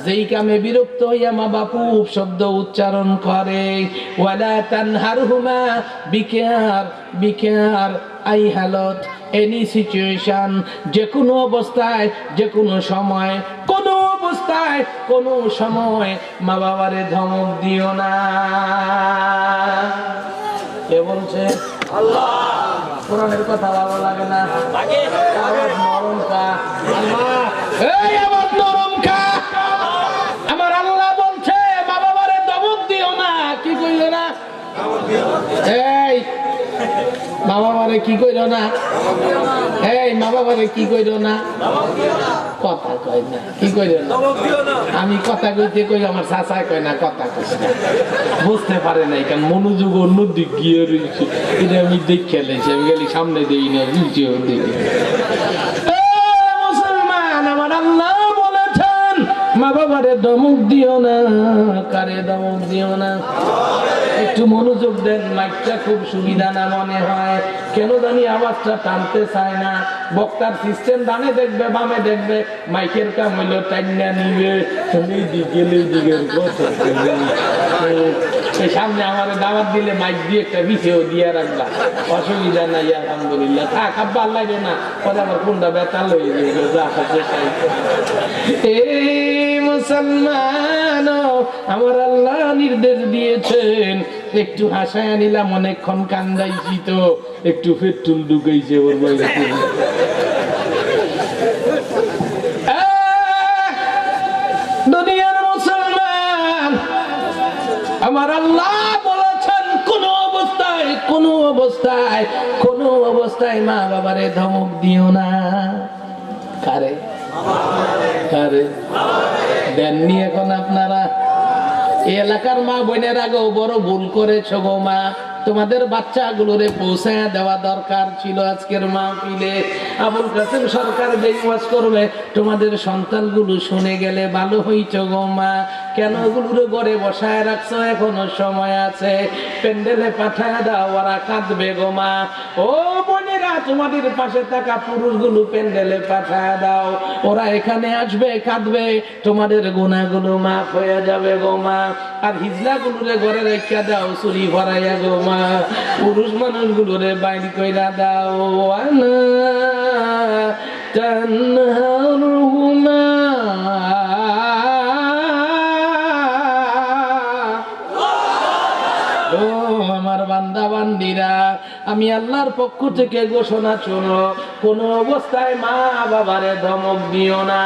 যেই কামে বিরক্ত হইয়া মা বাপু উপশব্দ উচ্চারণ করে। ওয়ালা তানহারহুমা বিকেয়ার আই হালত এনি সিচুয়েশন, যে কোনো অবস্থায়, যে কোনো সময়, কোনো অবস্থায়, কোনো সময় মা বাবারে ধমক দিও না। কে বলছে? আল্লাহ। কোরআনের কথা ভালো লাগে না? লাগে। আওয়াজ নরম কা? আল্লাহ। এই আওয়াজ নরম কা? আমার আল্লাহ বলছে মা বাবারে ধমক দিও না। কি কইলো না? এই মা বাবারে কি কইলো না? এই মা বাবারে কি কইলো না? কথা কই না। কি কইলো না? আমি কথা কইতে কই আমার চাচা কয় না কথা কইছে না। বুঝতে পারে নাই কারণ মনোযোগ অন্য দিক গিয়ে রয়েছে। এটা আমি দেখে লেছি, আমি খালি সামনে দেই না, নিচে দিকে। মুসলমান, আমার আল্লাহ বলেছেন মা বাবারে ধমক দিও না। কারে ধমক দিও না? একটু মনোযোগ দেন, মাইকটা খুব সুবিধা না মনে হয়, কেন জানি আওয়াজটা টানতে চায় না। বক্তার সিস্টেম ডানে দেখবে বামে দেখবে, মাইকের কাম হইলো টাইনা নিবে দিকের কথা। সামনে আমার দাওয়াত দিলে মাইক দিয়ে একটা বিছেও দিয়ে রাখবা, অসুবিধা নাই, আলহামদুলিল্লাহ। থাক আব্বা আল্লাহ না পরে আবার কোনটা বেতাল হয়ে যাবে। এই মুসলমান, আমার আল্লাহ নির্দেশ দিয়েছেন একটু হাসায় নিলাম, অনেকক্ষণ কান্দাইছি তো একটু পেট্রোল ঢুকাইছে ওর বাড়িতে। দুনিয়ার মুসলমান, আমার আল্লাহ বলেছেন কোনো অবস্থায়, কোনো অবস্থায়, কোনো অবস্থায় মা বাবারে ধমক দিও না। কারে? কারে দেননি এখন আপনারা? এই এলাকার মা বোনের আগেও বড় ভুল করেছো গো মা। তোমাদের বাচ্চাগুলোরে পৌঁছায় দেওয়া দরকার ছিল আজকের মাহফিলে। আবুল কাসেম সরকার যে ওয়াজ করবে তোমাদের সন্তানগুলো শুনে গেলে ভালো হইতো গো মা। কেন ওগুলোরে ঘরে বসায় রাখছো? এখনো সময় আছে, প্যান্ডেলে পাঠায় দাও, ওরা কাঁদবে গো মা। ও বোনেরা, তোমাদের পাশে থাকা পুরুষগুলো প্যান্ডেলে পাঠায় দাও, ওরা এখানে আসবে, কাঁদবে, তোমাদের গুনাহগুলো মাফ হয়ে যাবে গো মা। আর হিজলাগুলোরে ঘরে রেখে দাও, চুরি ভরাইয়া গো মা। পুরুষ মানুষগুলোরে বাইরে কইরা দাও। আনা তানহারহুমা ও আমার বান্দা বান্দিরা, আমি আল্লাহর পক্ষ থেকে ঘোষণা শোনো, কোন অবস্থায় মা বাবারে ধমক দিও না।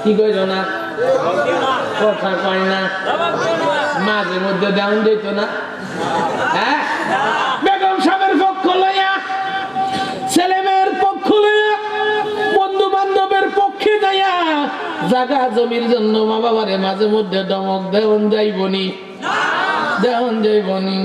কি কইল না? কথা কয় না। মাঝে মধ্যে দেওয়ান দিত না? হ্যাঁ, বেগম সাহেবের পক্ষ লইয়া, ছেলে মেয়ের পক্ষ লইয়া, বন্ধু বান্ধবের পক্ষে যাইয়া জাগা জমির জন্য মা বাবারে মাঝে মধ্যে ধমক দেওয়ান যাইবনি, দেওয়ান যাইবনি।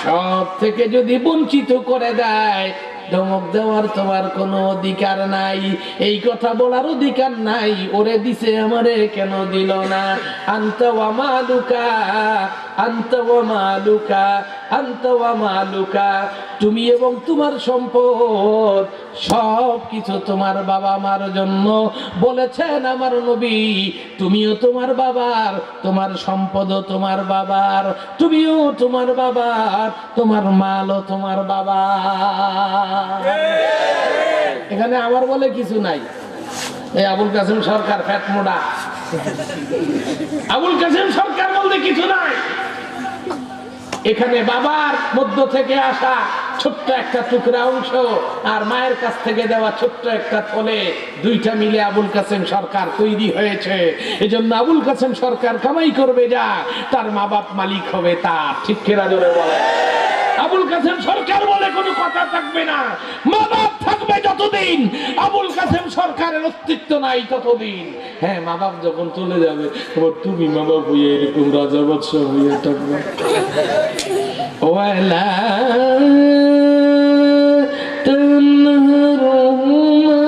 সব থেকে যদি বঞ্চিত করে দেয়, ধমক দেওয়ার তোমার কোনো অধিকার নাই, এই কথা বলার অধিকার নাই। ওরে দিছে আমারে কেন দিল না? আনতা ওয়া মালুকা, আনতা ওয়া মালুকা, আনতা ওয়া মালুকা, তুমি এবং তোমার সম্পদ সব কিছু তোমার বাবা মার জন্য। বলেছেন আমার নবী, তুমিও তোমার বাবার, তোমার সম্পদও তোমার বাবার, তুমিও তোমার বাবার, তোমার মালও তোমার বাবা। এখানে আমার বলে কিছু নাই। এই আবুল কাসেম সরকার ফ্যাট মোড়া, আবুল কাসেম সরকার বলতে কিছু নাই। এখানে বাবার মধ্য থেকে আসা ছোট্ট একটা টুকরা অংশ আর মায়ের কাছ থেকে দেওয়া ছোট্ট একটা থলে, দুইটা মিলে আবুল কাসেম সরকার তৈরি হয়েছে। এজন্য আবুল কাসেম সরকার কামাই করবে যা, তার মা বাপ মালিক হবে তার। ঠিক কেনা জোরে বলে? আবুল কাসেম সরকার বলে কোনো কথা থাকবে না। মা বাপ থাকবে যতদিন, আবুল কাসেম সরকারের অস্তিত্ব নাই ততদিন। হ্যাঁ, মা বাপ যখন চলে যাবে, তোমার তুমি মা বাপ হইয়া এরকম রাজা বাদশাহ হইয়া থাকবে। ওয়ালা তানহারহুমা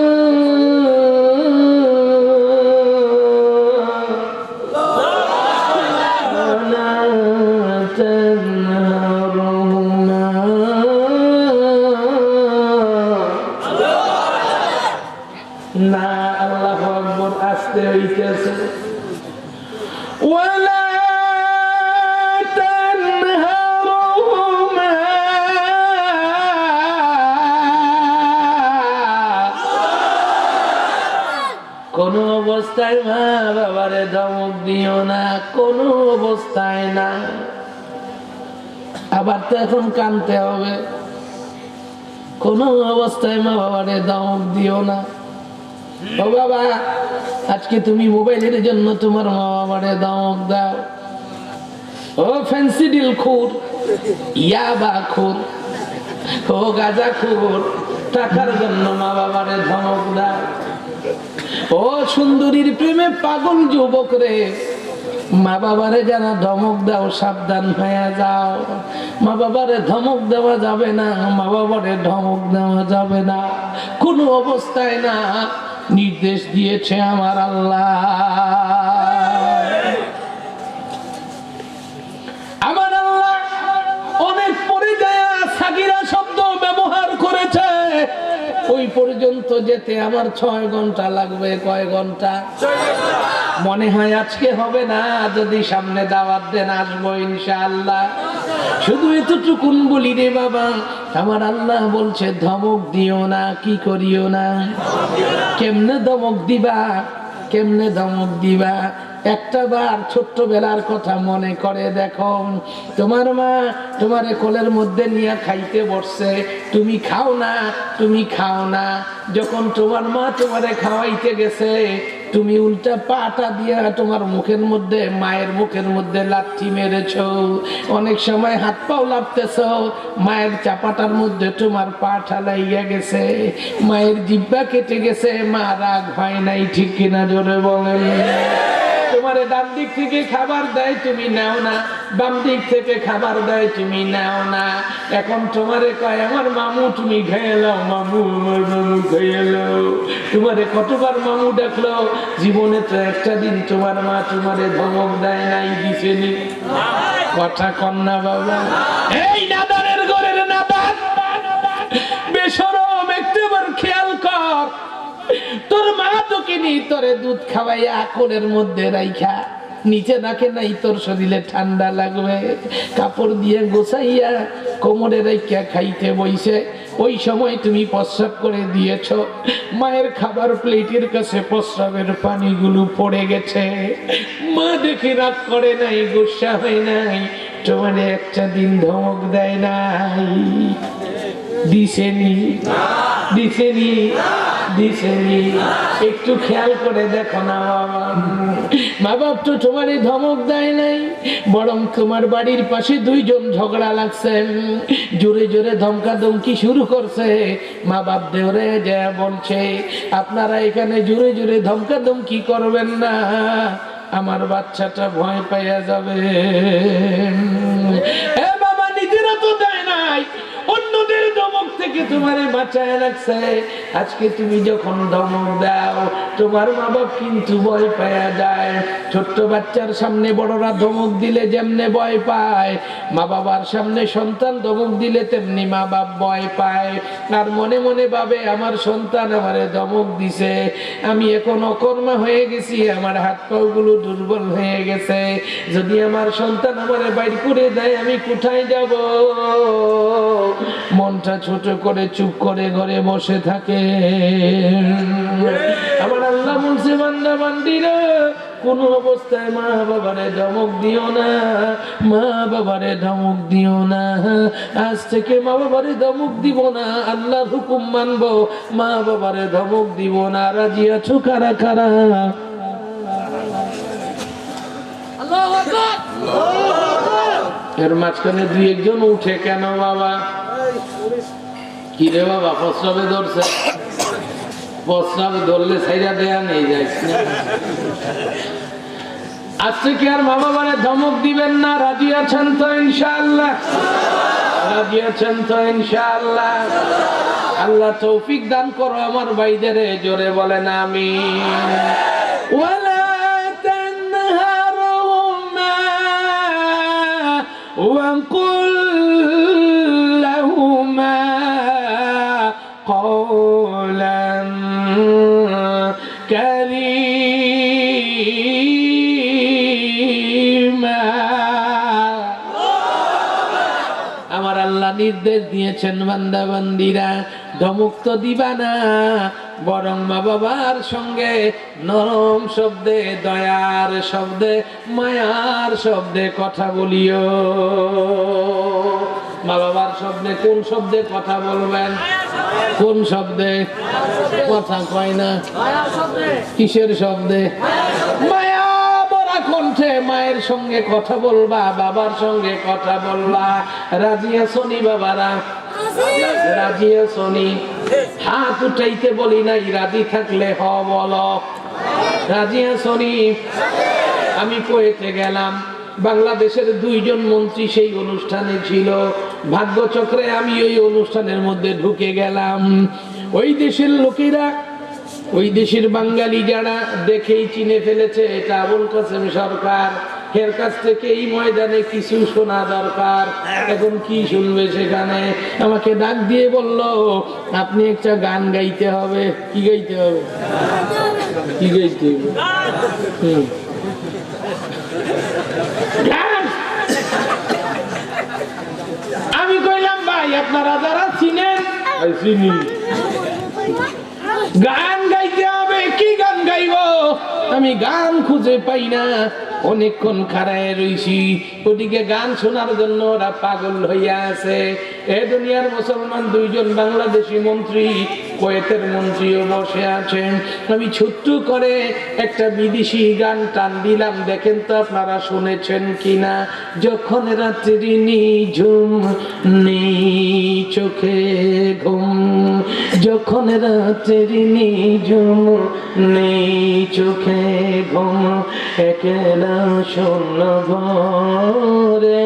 গেছে। ওয়ালা তানহারহুমা, কোন অবস্থায় মা বাবারে ধমক দিও না, কোন অবস্থায় না। আবার তো এখন কানতে হবে, কোন অবস্থায় মা বাবারে ধমক দিও না। ও বাবা, আজকে তুমি মোবাইলের জন্য তোমার মা বাবারে ধমক দাও। ও ফেন্সিডিল খুর, ইয়াবা খুর, ও গাঁজা খুর, টাকার জন্য মা বাবারে ধমক দাও। ও সুন্দরীর প্রেমে পাগল যুবক রে, মা বাবারে যারা ধমক দাও সাবধান হয়ে যাও। মা বাবারে ধমক দেওয়া যাবে না, মা বাবারে ধমক দেওয়া যাবে না, কোনো অবস্থায় না। নির্দেশ দিয়েছে আমার আল্লাহ। আমার আল্লাহ অনেক পরিচয় সাগিরা শব্দ ব্যবহার করেছে। ওই পর্যন্ত যেতে আমার 6 ঘন্টা লাগবে। কয় ঘন্টা? মনে হয় আজকে হবে না, যদি সামনে দাওয়াত দেন আসবো ইনশাআল্লাহ। শুধু এতটুকুন বলি রে বাবা, আমার আল্লাহ বলছে ধমক দিও না। কি করিও না? কেমনে ধমক দিবা? কেমনে ধমক দিবা? একটা বার ছোট্টবেলার কথা মনে করে দেখো। তোমার মা তোমারে কোলের মধ্যে নিয়ে খাইতে বসছে, তুমি খাও না, তুমি খাও না। যখন তোমার মা তোমারে খাওয়াইতে গেছে, তুমি উল্টা পাটা দিয়ে তোমার মুখের মধ্যে, মায়ের মুখের মধ্যে লাথি মেরেছো। অনেক সময় হাত পাও লাফতেছো, মায়ের চাপাটার মধ্যে তোমার পা ঠালাইয়া গেছে, মায়ের জিহ্বা কেটে গেছে। মা রাগ হয় নাই, ঠিক কিনা জোরে বলেন? তোমারে ডান দিক থেকে খাবার দেয়, তুমি নাও না, বাম দিক থেকে খাবার দেয়, তুমি নাও না। এখন তোমারে কয় আমার মামু, তুমি খেয়ে নাও, মামু, আমার মামু খেয়ে নাও। তোমারে কতবার মামু ডাকলো, জীবনে তো একটা দিন তোমার মা তোমারে ধমক দেয় নাই, দিছেনি? কথা কন্যা বাবা। এই নাদানের ঘরের নাদান, বেশরম, একটাবার খেয়াল কর। তোর মা তোকে নি তোরে দুধ খাওয়াইয়া কোলের মধ্যে রাইখা, নিচে রাখে নাই, তোর শরীরে ঠান্ডা লাগবে, কাপড় দিয়ে গোছাইয়া কোমরে রাইখা খাইতে বইছে। ওই সময় তুমি প্রস্রাব করে দিয়েছ, মায়ের খাবার প্লেটের কাছে প্রস্রাবের পানিগুলো পড়ে গেছে। মা দেখে রাগ করে নাই, গুসা হয় নাই, তোমারে একটা দিন ধমক দেয় নাই? দিছেনি? দিছেনি? দিছেনি? একটু খেয়াল করে দেখো না বাবা। মা বাপ তো তোমারই ধমক দেয় নাই, বরং তোমার বাড়ির পাশে 2 জন ঝগড়া লাগছে, জোরে জোরে ধমকা ধমকি শুরু করছে। মা বাপ দেওরে যা বলছে, আপনারা এখানে জোরে জোরে ধমকা ধমকি করবেন না, আমার বাচ্চাটা ভয় পাইয়া যাবে। এ বাবা, নিজেরা তো দেয় নাই, অন্যদের ধমক থেকে তোমারে বাঁচায় রাখছে। আজকে তুমি যখন ধমক দাও, তোমার মা বাপ কিন্তু ভয় পাওয়া যায়। ছোট্ট বাচ্চার সামনে বড়রা ধমক দিলে যেমনে ভয় পায়, মা বাবার সামনে সন্তান ধমক দিলে তেমনি মা বাপ ভয় পায়। আর মনে মনে ভাবে আমার সন্তান আমারে ধমক দিছে, আমি এখন অকর্মা হয়ে গেছি, আমার হাত পাও গুলো দুর্বল হয়ে গেছে, যদি আমার সন্তান আমারে বাইর করে দেয় আমি কোথায় যাব? মনটা ছোট করে চুপ করে ঘরে বসে থাকে। আমার আল্লাহ বলছে, বান্দা বান্দিরা, কোন অবস্থায় মা বাবারে ধমক দিও না, মা বাবারে ধমক দিও না। আজ থেকে মা বাবারে ধমক দিব না, আল্লাহর হুকুম মানবো, মা বাবারে ধমক দিব না। রাজি আছো কারা কারা? এর মাঝখানে 2-1 জন উঠে কেন বাবা? কি রে বাবা, প্রস্রাবে ধরছে? প্রস্রাবে ধরলে সাইরা দেয়া নেই যাইস না। আজকে কি আর মা বাবারে ধমক দিবেন না? রাজি আছেন তো ইনশাআল্লাহ? রাজি আছেন তো ইনশাআল্লাহ? আল্লাহ তৌফিক দান করো আমার ভাইদের, জোরে বলেন আমিন। ওয়ালা তানহারহুমা ওয়া কুল লাহুমা قولا كريما নির্দেশ দিয়েছেন, বান্দা বান্দিরা ধমক তো দিবা না, বরং মা বাবার সঙ্গে নরম শব্দে, দয়ার শব্দে, মায়ার শব্দে কথা বলিও। মা বাবার শব্দে, কোন শব্দে কথা বলবেন? কোন শব্দে? কথা কয় না, কিসের শব্দে? মায়া ভরা কণ্ঠে মায়ের সঙ্গে কথা বলবা, বাবার সঙ্গে কথা বলবা। রাজি আছো নি বাবারা? রাজি আছো নি? হাত উঠাইতে বলি নাই, রাজি থাকলে হ বলো। রাজি আছো নি? আমি কুয়েতে গেলাম, বাংলাদেশের 2 জন মন্ত্রী সেই অনুষ্ঠানে ছিল। ভাগ্যচক্রে আমি ওই অনুষ্ঠানের মধ্যে ঢুকে গেলাম। ওই দেশের লোকেরা, ওই দেশের বাঙালি যারা দেখেই চিনে ফেলেছে এটা আবুল কাসেম সরকার, এর কাছ থেকে এই ময়দানে কিছু শোনা দরকার। এখন কি শুনবে সেখানে? আমাকে ডাক দিয়ে বলল, আপনি একটা গান গাইতে হবে। কি গাইতে হবে? কি গাইতে হবে? আমি কইলাম, ভাই আপনারা যারা চিনেন, চিনি, গান গাইতে হবে। কি গান গাইব? আমি গান খুঁজে পাই না, অনেকক্ষণ খাড়ায় রইছি। ওদিকে গান শোনার জন্য ওরা পাগল হইয়া আছে। এ দুনিয়ার মুসলমান 2 জন বাংলাদেশি মন্ত্রী, কুয়েতের মন্ত্রীও বসে আছেন। আমি ছোট্ট করে একটা বিদেশি গান টান দিলাম, দেখেন তো আপনারা শুনেছেন কিনা। যখন রাত্রি নিঝুম নেই চোখে ঘুম, যখন রাত্রি নিঝুম নেই চোখে ঘুম, একলা শূন্য ঘরে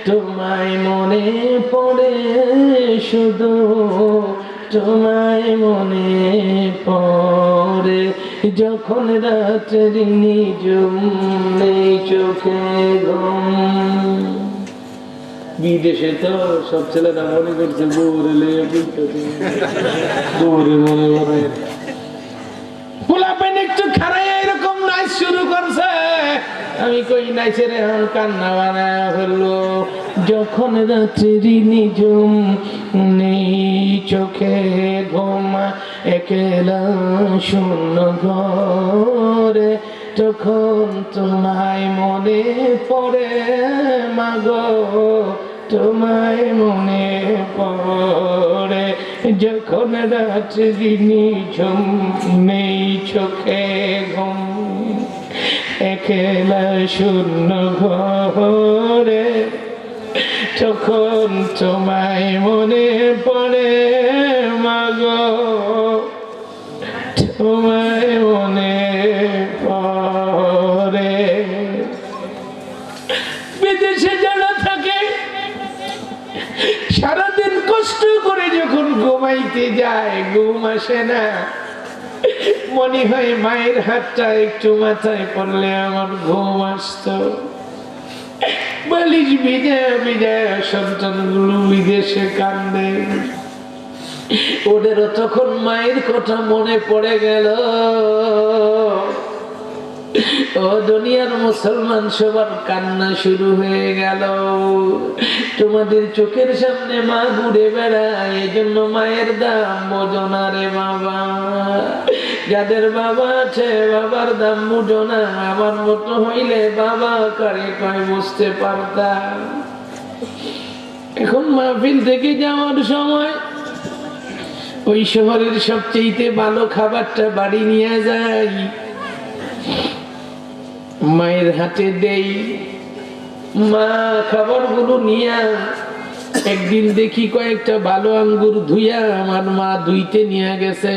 তোমায় মনে পড়ে শুধু, তোমায় মনে পড়ে। যখন রাত্রি নিঝুম নেই চোখে ঘুম। বিদেশে তো সব ছেলেরা মনে করছে বউরে লেগে বউরে মনে করে পোলাপেন একটু খারাই এরকম নাচ শুরু করছে। আমি কই নাচে রে, কান্না বানায় ফেললো। যখন রাত্রি নিঝুম নেই চোখে ঘুম, একলা শূন্য ঘরে, তখন তোমায় মনে পড়ে মাগো, তোমায় মনে পড়ে। যখন রাত্রি নিঝুম নেই চোখে ঘুম, একলা শূন্য ঘরে, তখন তোমায় মনে পড়ে মাগো, তোমায় মনে পড়ে। বিদেশে যারা থাকে সারাদিন কষ্ট করে যখন ঘুমাইতে যায়, ঘুম আসে না। মনে হয় মায়ের হাতটা একটু মাথায় পড়লে আমার ঘুম আসতো। বালিশ ভিজায় ভিজায় সন্তানগুলো বিদেশে কান্দে, ওদেরও তখন মায়ের কথা মনে পড়ে গেল। ও দুনিয়ার মুসলমান, সবার কান্না শুরু হয়ে গেল। তোমাদের চোখের সামনে মা ঘুরে বেড়ায়, এই জন্য মায়ের দাম বোঝো না রে বাবা। যাদের বাবা আছে বাবার দাম বুঝো না। আমার মতো হইলে বাবা কারে কয় বুঝতে পারতাম। এখন মাহফিল থেকে যাওয়ার সময় ওই শহরের সবচেয়ে ভালো খাবারটা বাড়ি নিয়ে যাই, মায়ের হাতে দেই। মা খাবারগুলো নিয়ে একদিন দেখি কয়েকটা ভালো আঙ্গুর ধুইয়া আমার মা ধুইতে নিয়ে গেছে।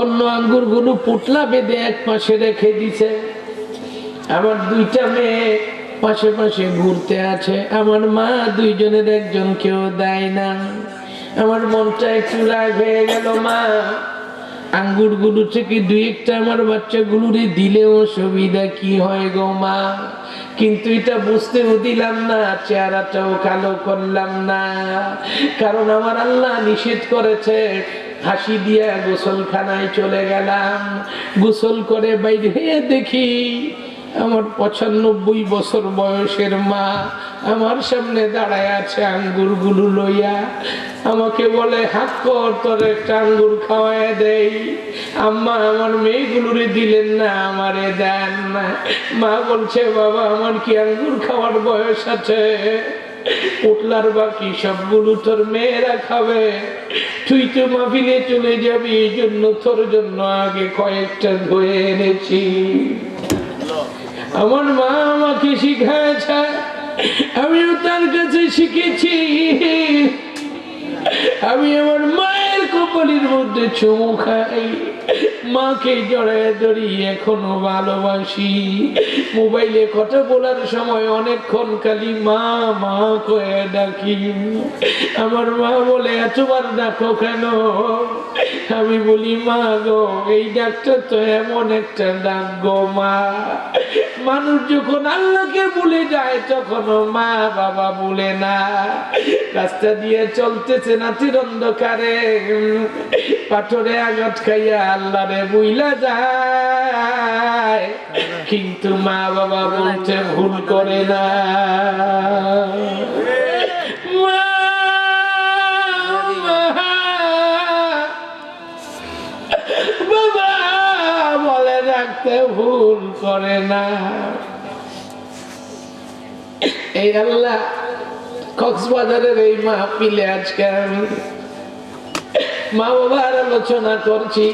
অন্য আঙ্গুর গুলো পুটলা বেঁধে এক পাশে রেখে দিছে। আমার 2টা মেয়ে পাশে পাশে ঘুরতে আছে। আমার মা 2 জনের একজন কেউ দেয় না। আমার মনটা একটু রাগ হয়ে গেল। মা আঙ্গুর গুলো থেকে 2-1টা আমার বাচ্চাগুলোরে দিলেও সুবিধা কি হয় গো মা? কিন্তু এটা বুঝতেও দিলাম না, চেহারাটাও কালো করলাম না, কারণ আমার আল্লাহ নিষেধ করেছে। হাসি দিয়া গোসলখানায় চলে গেলাম। গোসল করে বাইরে দেখি আমার 95 বছর বয়সের মা আমার সামনে দাঁড়ায় আছে আঙ্গুর গুলো লইয়া, আমাকে বলে হাত কর তোর একটা আঙ্গুর খাওয়ায় দেই। আম্মা আমার মেয়েগুলোরে দিলেন না, আমারে দেন না। মা বলছে বাবা আমার কি আঙ্গুর খাওয়ার বয়স আছে? পোটলার বাকি সবগুলো তোর মেয়েরা খাবে, তুই তো মাহফিলে চলে যাবি, এই জন্য তোর জন্য আগে কয়েকটা ধুয়ে এনেছি। আমার মা আমাকে শিখায়ছে, আমিও তার কাছে শিখেছি। আমি আমার মায়ের কপালের মধ্যে চুমু খাই, মাকে জড়ায় ধরি, এখনো ভালোবাসি। মোবাইলে কথা বলার সময় অনেকক্ষণ খালি মা মা করে ডাকি। আমার মা বলে এতবার ডাকো কেন? আমি বলি মা গো, এই ডাকটা তো এমন একটা ডাক গো মা, মানুষ যখন আল্লাহকে ভুলে যায় তখন মা বাবা ভুলে না। রাস্তা দিয়ে চলতেছে নাতির অন্ধকারে, পাথরে আঘাত খাইয়া আল্লাহরে বুইলা যায়, কিন্তু মা বাবা বলতে ভুল করে না। বাবা বলে রাখতে ভুল করে না। এই আল্লাহ কক্সবাজারের এই মাহফিলে আজকে আমি মা বাবার আলোচনা করছি।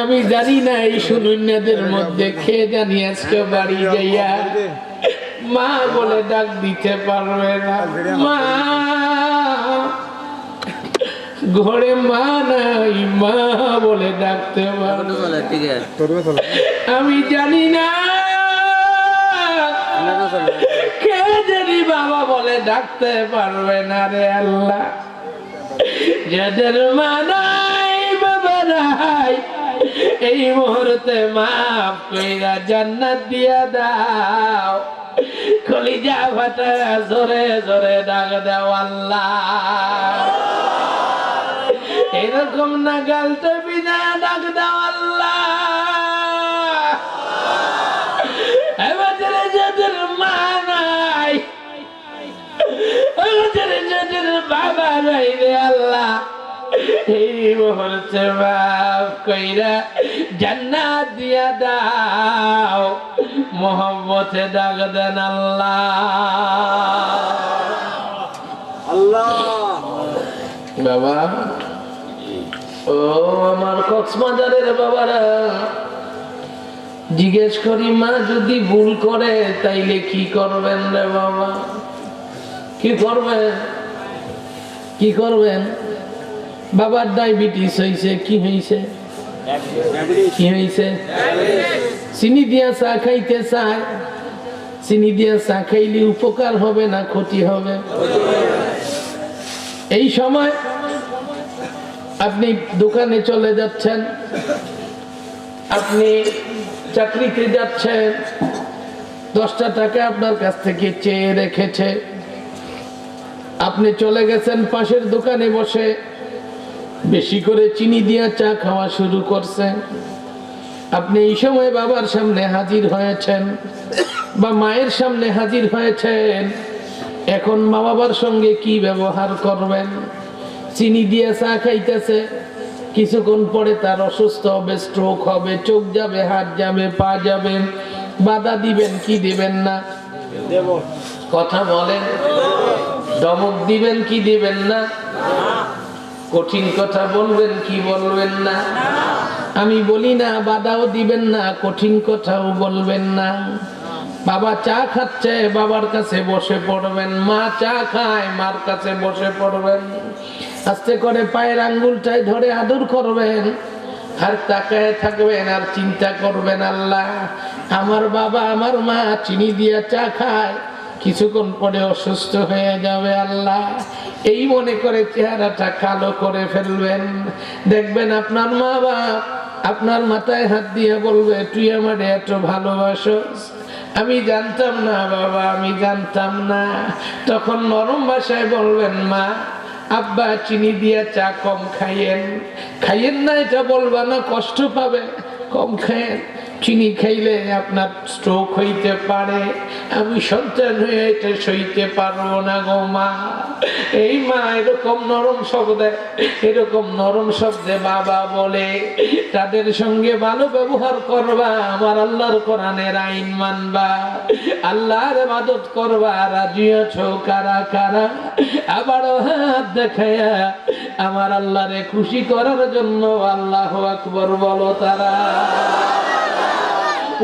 আমি জানি না এই শুনুন্যাদের মধ্যে খেয়ে জানি আজকে বাড়ি যাইয়া মা বলে ডাক দিতে পারবে না। মা ঘরে মা নাই, মা বলে ডাকতে পারবে। আমি জানি না কে জানি বাবা বলে ডাকতে পারবে না রে আল্লাহ। যাদের মা নাই বাবা নাই, এই মুহূর্তে মাফ কইরা জান্নাত দিয়া দাও। কলিজা ফাটা জোরে জোরে ডাক দাও আল্লাহ। এরকম না গালতে বিনা ডাক দাও আল্লাহ। যাদের মা নাই, যাদের বাবা নাই রে আল্লাহ, এই মুহূর্তে মাফ কইরা জান্নাত দিয়া দাও। মোহাম্মতে ডাক দেন আল্লাহ আল্লাহ। বাবা ও আমার কক্সবাজারের বাবারা, জিজ্ঞেস করি মা যদি ভুল করে তাইলে কি করবেন রে বাবা? কি করবেন? কি করবেন? বাবার ডায়াবেটিস হয়েছে, কি হয়েছে? কি হয়েছে? চিনি দিয়া চা খাইতে চায়, চিনি দিয়া চা খাইলে উপকার হবে না ক্ষতি হবে? এই সময় আপনি দোকানে চলে যাচ্ছেন, আপনি চাকরিতে যাচ্ছেন, 10টা টাকা আপনার কাছ থেকে চেয়ে রেখেছে, আপনি চলে গেছেন পাশের দোকানে বসে বেশি করে চিনি দিয়া চা খাওয়া শুরু করছেন। আপনি এই সময় বাবার সামনে হাজির হয়েছেন বা মায়ের সামনে হাজির হয়েছেন, এখন মা বাবার সঙ্গে কি ব্যবহার করবেন? চিনি দিয়ে চা খাইতেছে, কিছুক্ষণ পরে তার অসুস্থ হবে, স্ট্রোক হবে, চোখ যাবে, হাত যাবে, পা যাবে, বাধা দিবেন কি দিবেন না? কথা বলেন। ধমক দিবেন কি দিবেন না? কঠিন কথা বলবেন কি বলবেন না? আমি বলি না বাধাও দিবেন না, কঠিন কথাও বলবেন না। বাবা চা খাচ্ছে, বাবার কাছে বসে পড়বেন। মা চা খায়, মার কাছে বসে পড়বেন। আস্তে করে পায়ের আঙ্গুলটায় ধরে আদর করবেন, আর তাকায় থাকবেন, আর চিন্তা করবেন আল্লাহ আমার বাবা আমার মা চিনি দিয়া চা খায়, কিছুক্ষণ পরে অসুস্থ হয়ে যাবে আল্লাহ। এই মনে করে চেহারাটা কালো করে ফেলবেন। দেখবেন আপনার মা বাপ আপনার মাথায় হাত দিয়ে বলবে তুই আমারে এত ভালোবাসোস, আমি জানতাম না বাবা, আমি জানতাম না। তখন নরম ভাষায় বলবেন মা আব্বা চিনি দিয়া চা কম খাইয়েন। খাইয়েন না এটা বলবা না, কষ্ট পাবে, কম খাইয়েন। চিনি খাইলে আপনার স্ট্রোক হইতে পারে, আমি সন্তান হয়ে এটা সইতে পারবো না গো মা। এই মা এরকম নরম শব্দে, এরকম নরম শব্দে বাবা বলে, তাদের সঙ্গে ভালো ব্যবহার করবা, আমার আল্লাহর কোরআনের আইন মানবা, আল্লাহর ইবাদত করবা। রাজি আছো কারা কারা? আবারও হাত দেখায়া আমার আল্লাহরে খুশি করার জন্য আল্লাহু আকবার বলো তারা।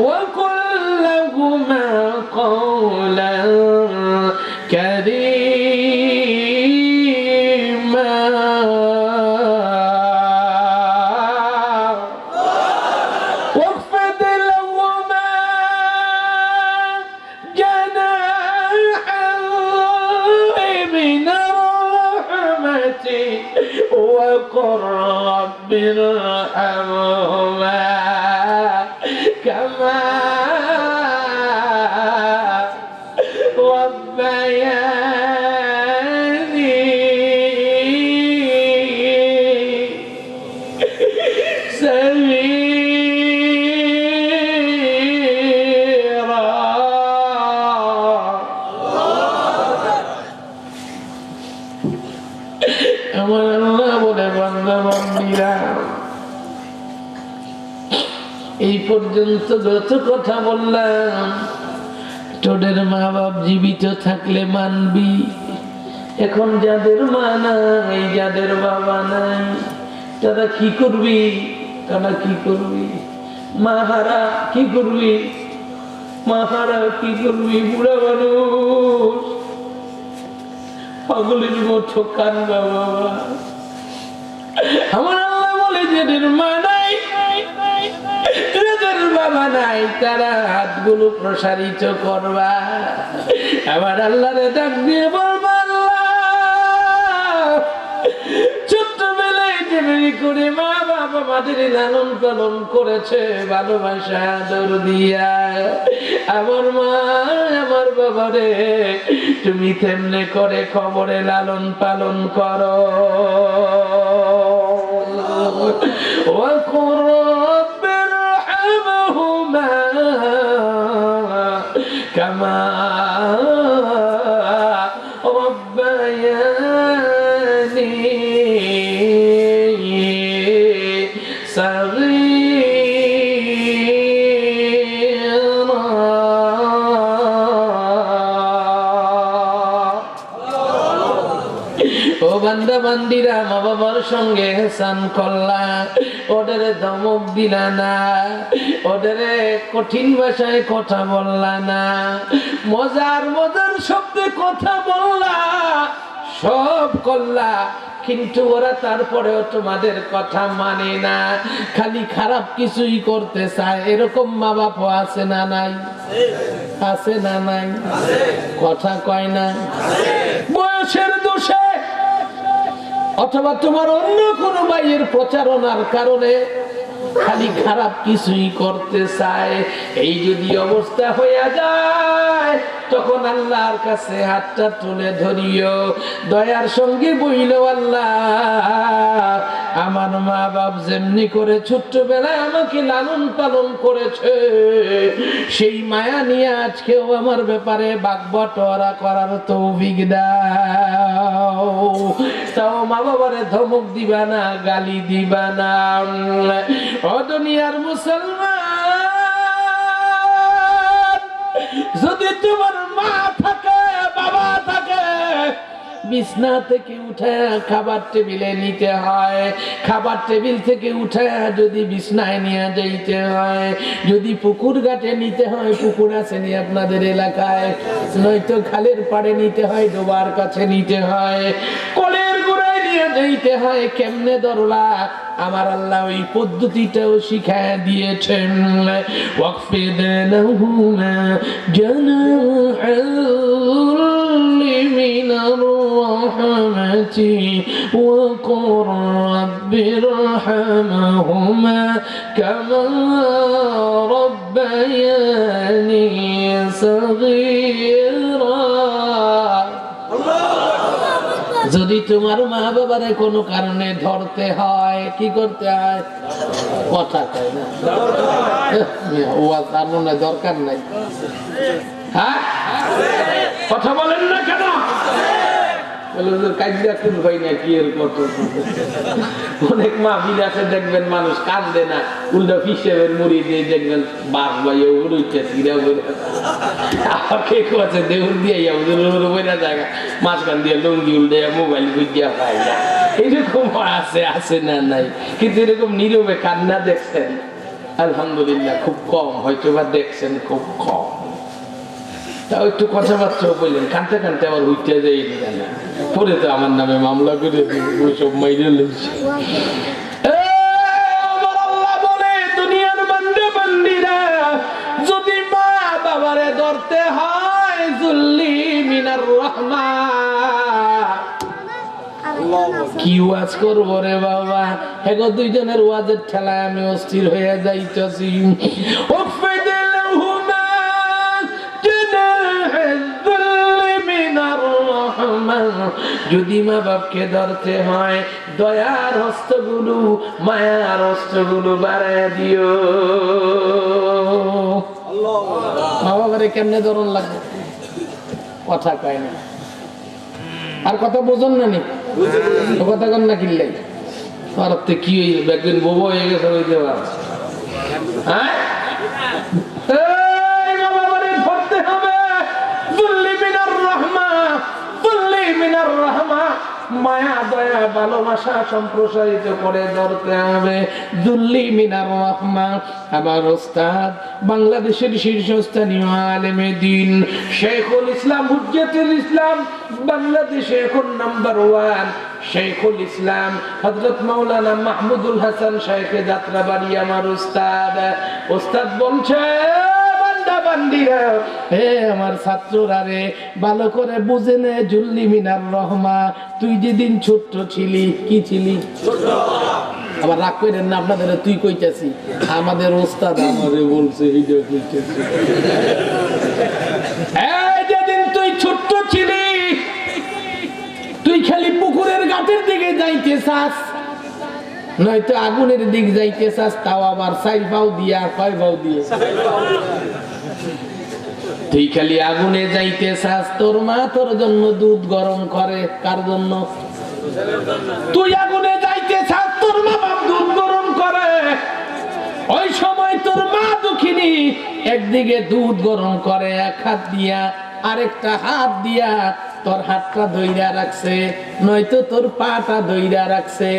وقل لهما قولا كريما واخفض لهما جناح من الرحمة وقل رب ارحمهما كما ربياني صغيرا। আমার আল্লাহ বলে বান্দা বান্দীরা, এই পর্যন্ত যত কথা বললাম তোদের মা বাপ জীবিত থাকলে মানবি। এখন যাদের মা নাই, যাদের বাবা নাই, তারা কি করবি? তারা কি করবি? মাহারা কি করবি? মাহারা কি করবি? বুড়া মানুষ পাগলের মতো কান্দা বাবা। আমার আল্লাহ বলে যাদের মা নাই, যাদের বাবা নাই, তারা হাতগুলো প্রসারিত করবা, আবার আল্লাহরে ডাক দিয়ে বলবা, আল্লাহ ছোট্টবেলায় যেমনি করে মা বাবা আমাদের লালন পালন করেছে ভালোবাসা আদর দিয়া, আমার মা আমার বাবারে তুমি তেমনে করে খবরে লালন পালন করো। كما ربياني صغيرا। ও বান্দা বান্দিরা, মা বাবার সঙ্গে এহসান করলা, ওদের ধমক দিলা না, ওদের কঠিন ভাষায় কথা বললা না, মজার মজার শব্দে কথা বললা, সব করলা, কিন্তু ওরা তারপরেও তোমাদের কথা মানে না, খালি খারাপ কিছুই করতে চায়। এরকম মা বাপ আছে না নাই? আছে না নাই? কথা কয় না, বয়সের দোষে অথবা তোমার অন্য কোনো ভাইয়ের প্রচারণার কারণে খালি খারাপ কিছুই করতে চায়। এই যদি অবস্থা হইয়া যায়, তখন আল্লাহর কাছে হাতটা তুলে ধরিও, দয়ার সঙ্গে বইল, আল্লাহ আমার মা বাপ যেমনি করে ছোট্টবেলায় আমাকে লালন পালন করেছে, সেই মায়া নিয়ে আজকেও আমার ব্যাপারে বাগবটোয়ারা করার তৌফিক দাও। তাও মা বাবারে ধমক দিবা না, গালি দিবা না। ও দুনিয়ার মুসলমান, যদি তোমার মা থাকে, বাবা থাকে, বিছনা থেকে উঠে খাবার টেবিলে নিতে হয়, খাবার টেবিল থেকে উঠে যদি বিছনায় নিয়ে যাইতে হয়, যদি পুকুর ঘাটে নিতে হয়, পুকুর আছে নি আপনাদের এলাকায়, নয়তো খালের পাড়ে নিতে হয়, ডোবার কাছে নিতে হয়, কলের গোড়ায় নিয়ে যাইতে হয়, কেমনে ধরলা? আমার আল্লাহ ওই পদ্ধতিটাও শিখায় দিয়েছেন। ওয়াকফিদ লাহুমা জানাহাল মিনার রাহমাতি ওয়া কুর রাব্বিরহামহুমা কামা রাব্বায়ানি সাগীরা। যদি তোমার মা বাবারে কোনো কারণে ধরতে হয় কি করতে হয়? কথা কয় না, ওয়াজ আর মনে হয় দরকার নাই। হ্যাঁ, কথা বলেন না কেন? অনেক মাহফিল আছে দেখবেন মানুষ কান্দে না, উল্টা হিসেবের মুড়ি দিয়ে দেখবেন বাস বাইয়ে উড়ছে সিরা বলে, আবার কে আছে দেউর দিয়ে জায়গা মাঝখান দিয়ে লুঙ্গি উল্টে মোবাইল বুঝিয়া পায় না। এরকম আছে, আছে না নাই? কিন্তু এরকম নীরবে কান্না দেখছেন আলহামদুলিল্লাহ খুব কম, হয়তো বা দেখছেন খুব কম। তাও একটু কথাবার্তা বললেন, কানতে কানতে আবার উঠতে যাই না, পরে তো আমার নামে মামলা করে সব মাইরে লেগেছে। দুনিয়ার বান্দা বান্দিরা, যদি মা বাবারে ধরতে হয় যুল্লি মিনার রহমা, কি ওয়াজ করবো রে বাবা? এগো দুইজনের ওয়াজের ঠেলায় আমি অস্থির হয়ে যাইতেছি। যদি মা বাপকে ধরতে হয় দয়ার হস্তগুলো, মায়ার হস্তগুলো বাড়ায় দিও। মা বাবারে কেমনে ধরন লাগবে? কথা কয় না, আর কথা বোঝেন না নি? কথা কন না কিনলাই ভারতে কি একদিন বোবো হয়ে গেছে ওই দেওয়া। হ্যাঁ, ধরতে হবে যুল্লি মিনার রহমা, যুল্লি মিনার রহমা, মায়া দয়া ভালোবাসা সম্প্রসারিত করে ধরতে হবে। যুল্লি মিনার রহমা। আমার ওস্তাদ বাংলাদেশের শীর্ষস্থানীয় আলেমে দ্বীন শেখুল ইসলাম হুজ্জাতুল ইসলাম, বাংলাদেশে এখন নাম্বার 1 শেখুল ইসলাম হযরত মাওলানা মাহমুদুল হাসান শাইখে যাত্রাবাড়ি আমার ওস্তাদ। ওস্তাদ বলছে, বান্দিরা, হে আমার ছাত্ররা রে, ভালো করে বুঝে নে যুল্লি মিনার রহমা। তুই যেদিন ছোট্ট ছিলি, কি ছিলি? আবার রাগ করেন না, আপনাদের তুই কইতেছি, আমাদের ওস্তাদ আমাদের বলছে এইটা কইতেছি। যেদিন তুই ছোট্ট ছিলি, তুই খালি পুকুরের ঘাটের দিকে যাইতে চাস, নয়তো আগুনের দিক যাইতে চাস, তাও আবার 4 পাও দিয়া, 5 পাও দিয়ে। তুই খালি আগুনে যাইতে চাস, তোর মা তোর জন্য দুধ গরম করে। কার জন্য? তুই আগুনে যাইতে চাস, তোর মা বাপ দুধ গরম করে। ওই সময় তোর মা দুঃখিনী একদিকে দুধ গরম করে এক হাত দিয়া, আরেকটা হাত দিয়া তোর হাতটা ধইরা রাখছে, নয়তো তোর পাটা ধইরা রাখছে,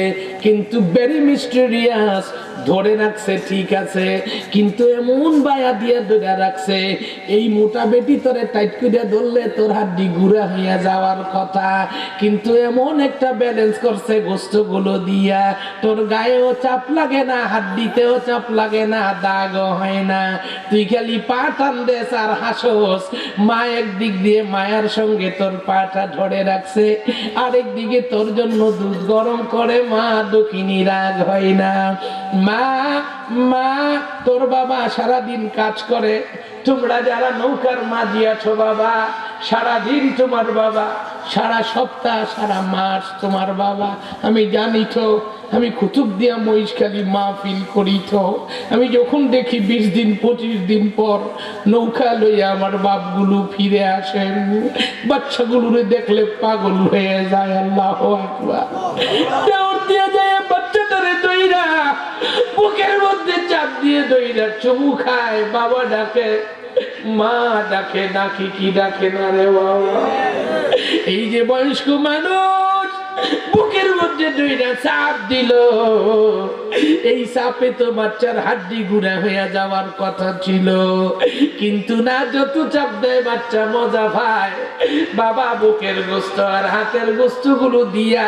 কিন্তু ভেরি মিস্টেরিয়াস ধরে রাখছে, ঠিক আছে, কিন্তু এমন বায়া দিয়া ধরে রাখছে, এই মোটা বেটি তোরে টাইট করে ধরলে তোর হাড্ডি গুঁড়া হইয়া যাওয়ার কথা, কিন্তু এমন একটা ব্যালেন্স করছে গোস্তগুলো দিয়া, তোর গায়েও চাপ লাগে না, হাড্ডিতেও চাপ লাগে না, দাগও হয় না। তুই খালি পা টান দেস আর হাসোস। মা একদিক দিয়ে মায়ার সঙ্গে তোর পাটা ধরে রাখছে, আরেক দিকে তোর জন্য দুধ গরম করে, মা দক্ষিণী রাগ হয় না। মা মা তোর বাবা সারাদিন কাজ করে, তোমরা যারা নৌকার মাঝি আছো বাবা, সারাদিন তোমার বাবা, সারা সপ্তাহ সারা মাস তোমার বাবা। আমি জানি তো, আমি কুতুবদিয়া মহিষখালী মাহফিল করি তো, আমি যখন দেখি 20 দিন 25 দিন পর নৌকা লইয়া আমার বাপগুলো ফিরে আসেন, বাচ্চাগুলোরে দেখলে পাগল হয়ে যায়। আল্লাহু আকবার। দৌড় দিয়ে যায় বাচ্চাটারে দইরা, বুকের মধ্যে চাপ দিয়ে দইরা চুমু খায়, বাবা ডাকে, মা ডাকে, ডাকি কি ডাকে না রে বাবা। এই যে বয়স্ক মানুষ বুকের মধ্যে দুইটা চাপ দিল, এই চাপে তো বাচ্চার হাড্ডি গুঁড়া হয়ে যাওয়ার কথা ছিল, কিন্তু না, যত চাপ দেয় বাচ্চা মজা পায়। বাবা বুকের গোস্ত আর হাতের গোস্ত গুলো দিয়া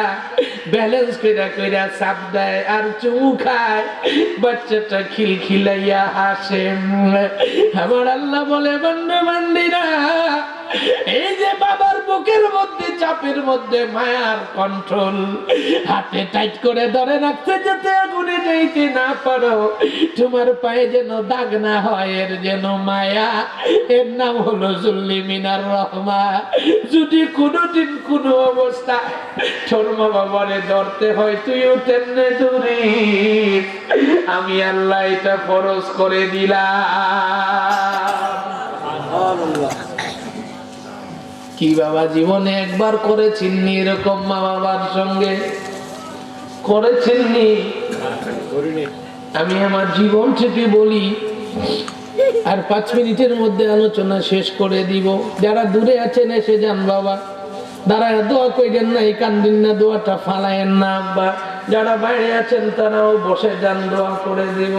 ব্যালেন্স কইরা কইরা চাপ দেয় আর চুমু খায়, বাচ্চাটা খিলখিলাইয়া হাসে। আমার আল্লাহ বলে, বান্দা বান্দিরা, এই যে বাবার বুকের মধ্যে চাপের মধ্যে মায়ার কন্ট্রোল, হাতে টাইট করে ধরে রাখতে যাতে আগুনে যাইতে না পারো, তোমার পায়ে যেন দাগ না হয়, এর যেন মায়া, এর নাম হলো জুল্লি মিনার রহমা। যদি কোনোদিন কোনো অবস্থায় তোর মা বাবারে ধরতে হয়, তুইও তেমনে দূরে, আমি আল্লাহ এটা ফরজ করে দিলাম। কি বাবা জীবনে একবার করেছিননি এরকম মা বাবার সঙ্গে? করেছেননি? আমি আমার জীবন থেকে বলি, আর 5 মিনিটের মধ্যে আলোচনা শেষ করে দিব। যারা দূরে আছেন এসে যান বাবা, দাঁড়ায় দোয়া কইরেন না, এই কান্দিন না, দোয়াটা ফালায়েন না আব্বা। যারা বাইরে আছেন তারাও বসে যান, দোয়া করে দিব।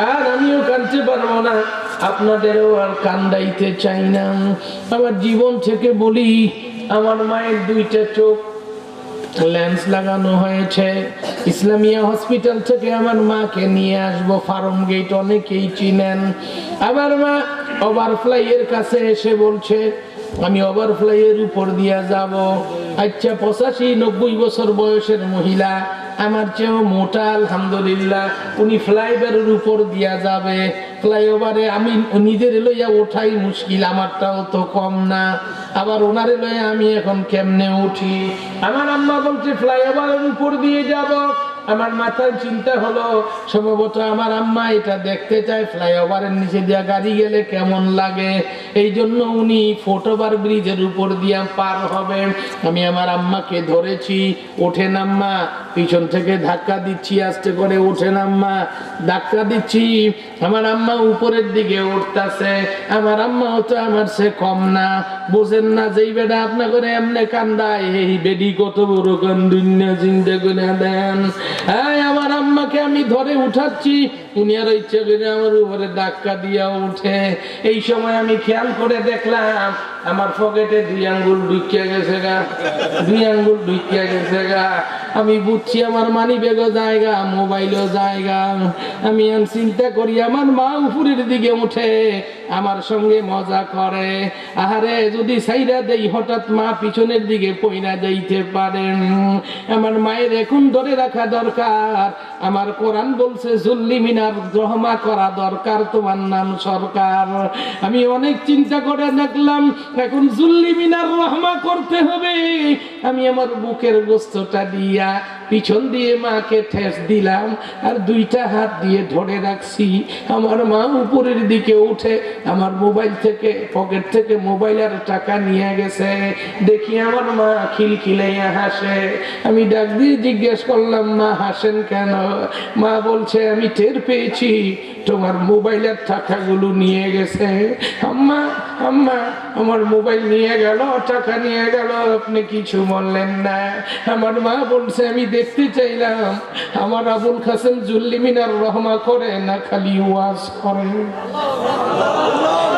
আর আমিও কাঁদতে পারবো না, আপনাদেরও আর কান্দাইতে চাই না। আমার জীবন থেকে বলি, আমার মায়ের 2টা চোখ লেন্স লাগানো হয়েছে। ইসলামিয়া হসপিটাল থেকে আমার মাকে নিয়ে আসবো, ফার্ম গেট অনেকেই চিনেন। আমার মা ওভারফ্লাই এর কাছে এসে বলছে আমি ওভারফ্লাই এর উপর দিয়া যাব। আচ্ছা 85-90 বছর বয়সের মহিলা, আমার চেয়েও মোটা আলহামদুলিল্লাহ, উনি ফ্লাইওভারের উপর দিয়া যাবে। ফ্লাইওভারে আমি নিজের লইয়া ওঠাই মুশকিল, আমারটাও তো কম না, আবার ওনারে লইয়া আমি এখন কেমনে উঠি? আমার আম্মা বলছে ফ্লাইওভারের উপর দিয়ে যাব। আমার মাথায় চিন্তা হলো সম্ভবত আমার আম্মা এটা দেখতে চায় ফ্লাইওভারের নিচে দিয়া গাড়ি গেলে কেমন লাগে, এই জন্য উনি ফুটওভার ব্রিজের উপর দিয়া পার হবে। আমি আমার আম্মাকে ধরেছি, ওঠেন আম্মা, পিছন থেকে ধাক্কা দিচ্ছি, আস্তে করে ওঠেন আম্মা, ধাক্কা দিচ্ছি। আমার আম্মা উপরের দিকে উঠতেছে। আমার আম্মাও তো আমার সে কম না, বোঝেন না যেই বেটা আপনা করে এমনি কান্দায়, এই বেডি কত বড় কান্দুন্যা চিন্তা করে দেন। হ্যাঁ, আমার আম্মাকে আমি ধরে উঠাচ্ছি, উনি আর ইচ্ছা করে আমার উপরে ধাক্কা দিয়া উঠে। এই সময় আমি খেয়াল করে দেখলাম আমার পকেটে 2 আঙ্গুল ঢুকিয়া গেছে গা, 2 আঙ্গুল ঢুকিয়া গেছে গা। আমি বুঝছি আমার মানি ব্যাগও জায়গা, মোবাইলও জায়গা। আমি চিন্তা করি আমার মা উপরের দিকে উঠে আমার সঙ্গে মজা করে, আহারে যদি সাইরা দেই হঠাৎ মা পিছনের দিকে পইরা যাইতে পারেন। আমার মায়ের এখন ধরে রাখা দরকার। আমার কোরআন বলছে জুল্লি মিনার রহমা করা দরকার, তোমার নাম সরকার। আমি অনেক চিন্তা করে দেখলাম এখন জুল্লি মিনার রহমা করতে হবে। আমি আমার বুকের গোস্তটা দিয়া পিছন দিয়ে মাকে ঠেস দিলাম, আর 2টা হাত দিয়ে ধরে রাখছি। আমার মা উপরের দিকে উঠে আমার মোবাইল থেকে, পকেট থেকে মোবাইল আর টাকা নিয়ে গেছে। দেখি আমার মা খিলখিলাইয়া হাসে। আমি ডাক দিয়ে জিজ্ঞেস করলাম মা হাসেন কেন? মা বলছে আমি টের পেয়েছি তোমার মোবাইলের টাকাগুলো নিয়ে গেছে। আম্মা আম্মা আমার মোবাইল নিয়ে গেল, টাকা নিয়ে গেল, আপনি কিছু বললেন না। আমার মা বলছে আমি দেখতে চাইলাম আমার আবুল কাসেম জুল্লি মিনার রহমা করে না খালি ওয়াজ করে।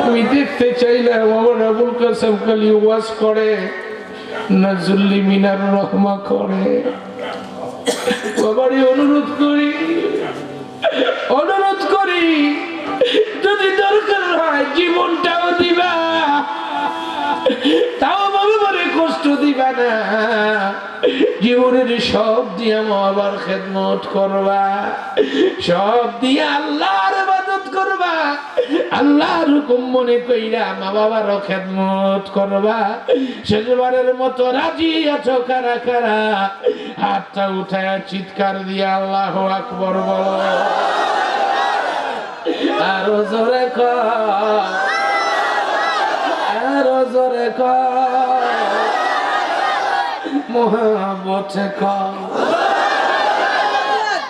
আমি দেখতে চাইলাম আমার আবুল কাসেম খালি ওয়াজ করে না জুল্লি মিনার রহমা করে। বাবারে অনুরোধ করি, অনুরোধ করি, যদি দরকার হয় জীবনটাও দিবা, তাও বাবারে কষ্ট দিবা না। জীবনের সব দিয়ে মা বাবার খেদমত করবা, সব দিয়ে আল্লাহর ইবাদত করবা, আল্লাহর হুকুম মনে কইরা মা বাবারও খেদমত করবা। শেষবারের মতো রাজি আছো কারা কারা? হাতটা উঠায় চিৎকার দিয়ে আল্লাহু আকবার বলো, আরো জোরে কর, আরো জোরে কর, মোহাম্মতে কর।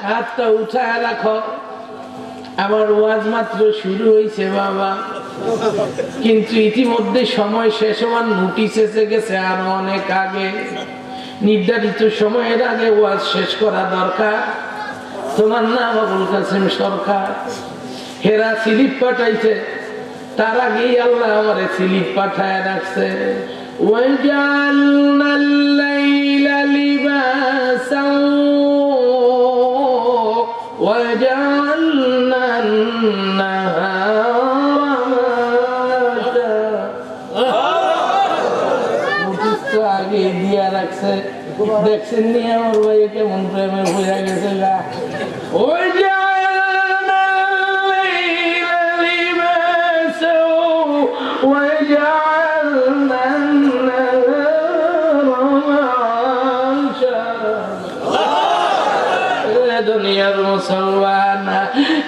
হাতটা উঠায় রাখো। আমার ওয়াজ মাত্র শুরু হয়েছে বাবা, কিন্তু ইতিমধ্যে সময় শেষ হওয়ার নোটিশ এসে গেছে আরো অনেক আগে। নির্ধারিত সময়ের আগে ওয়াজ শেষ করা দরকার। তোমার নাম আবুল কাসেম সরকার, হেরা স্লিপ পাঠাইছে, তার আগেই আল্লাহ আমারে স্লিপ পাঠায় রাখছে। وَجَعَلْنَا اللَّيْلَ لِبَاسًا وَجَعَلْنَا النَّهَارَ مَعَاشًا গেছে, দেখছেন নি আমার ভাই কেমন প্রেমে বুঝা গেছে গা। ওই যে দুনিয়ার মুসলমান,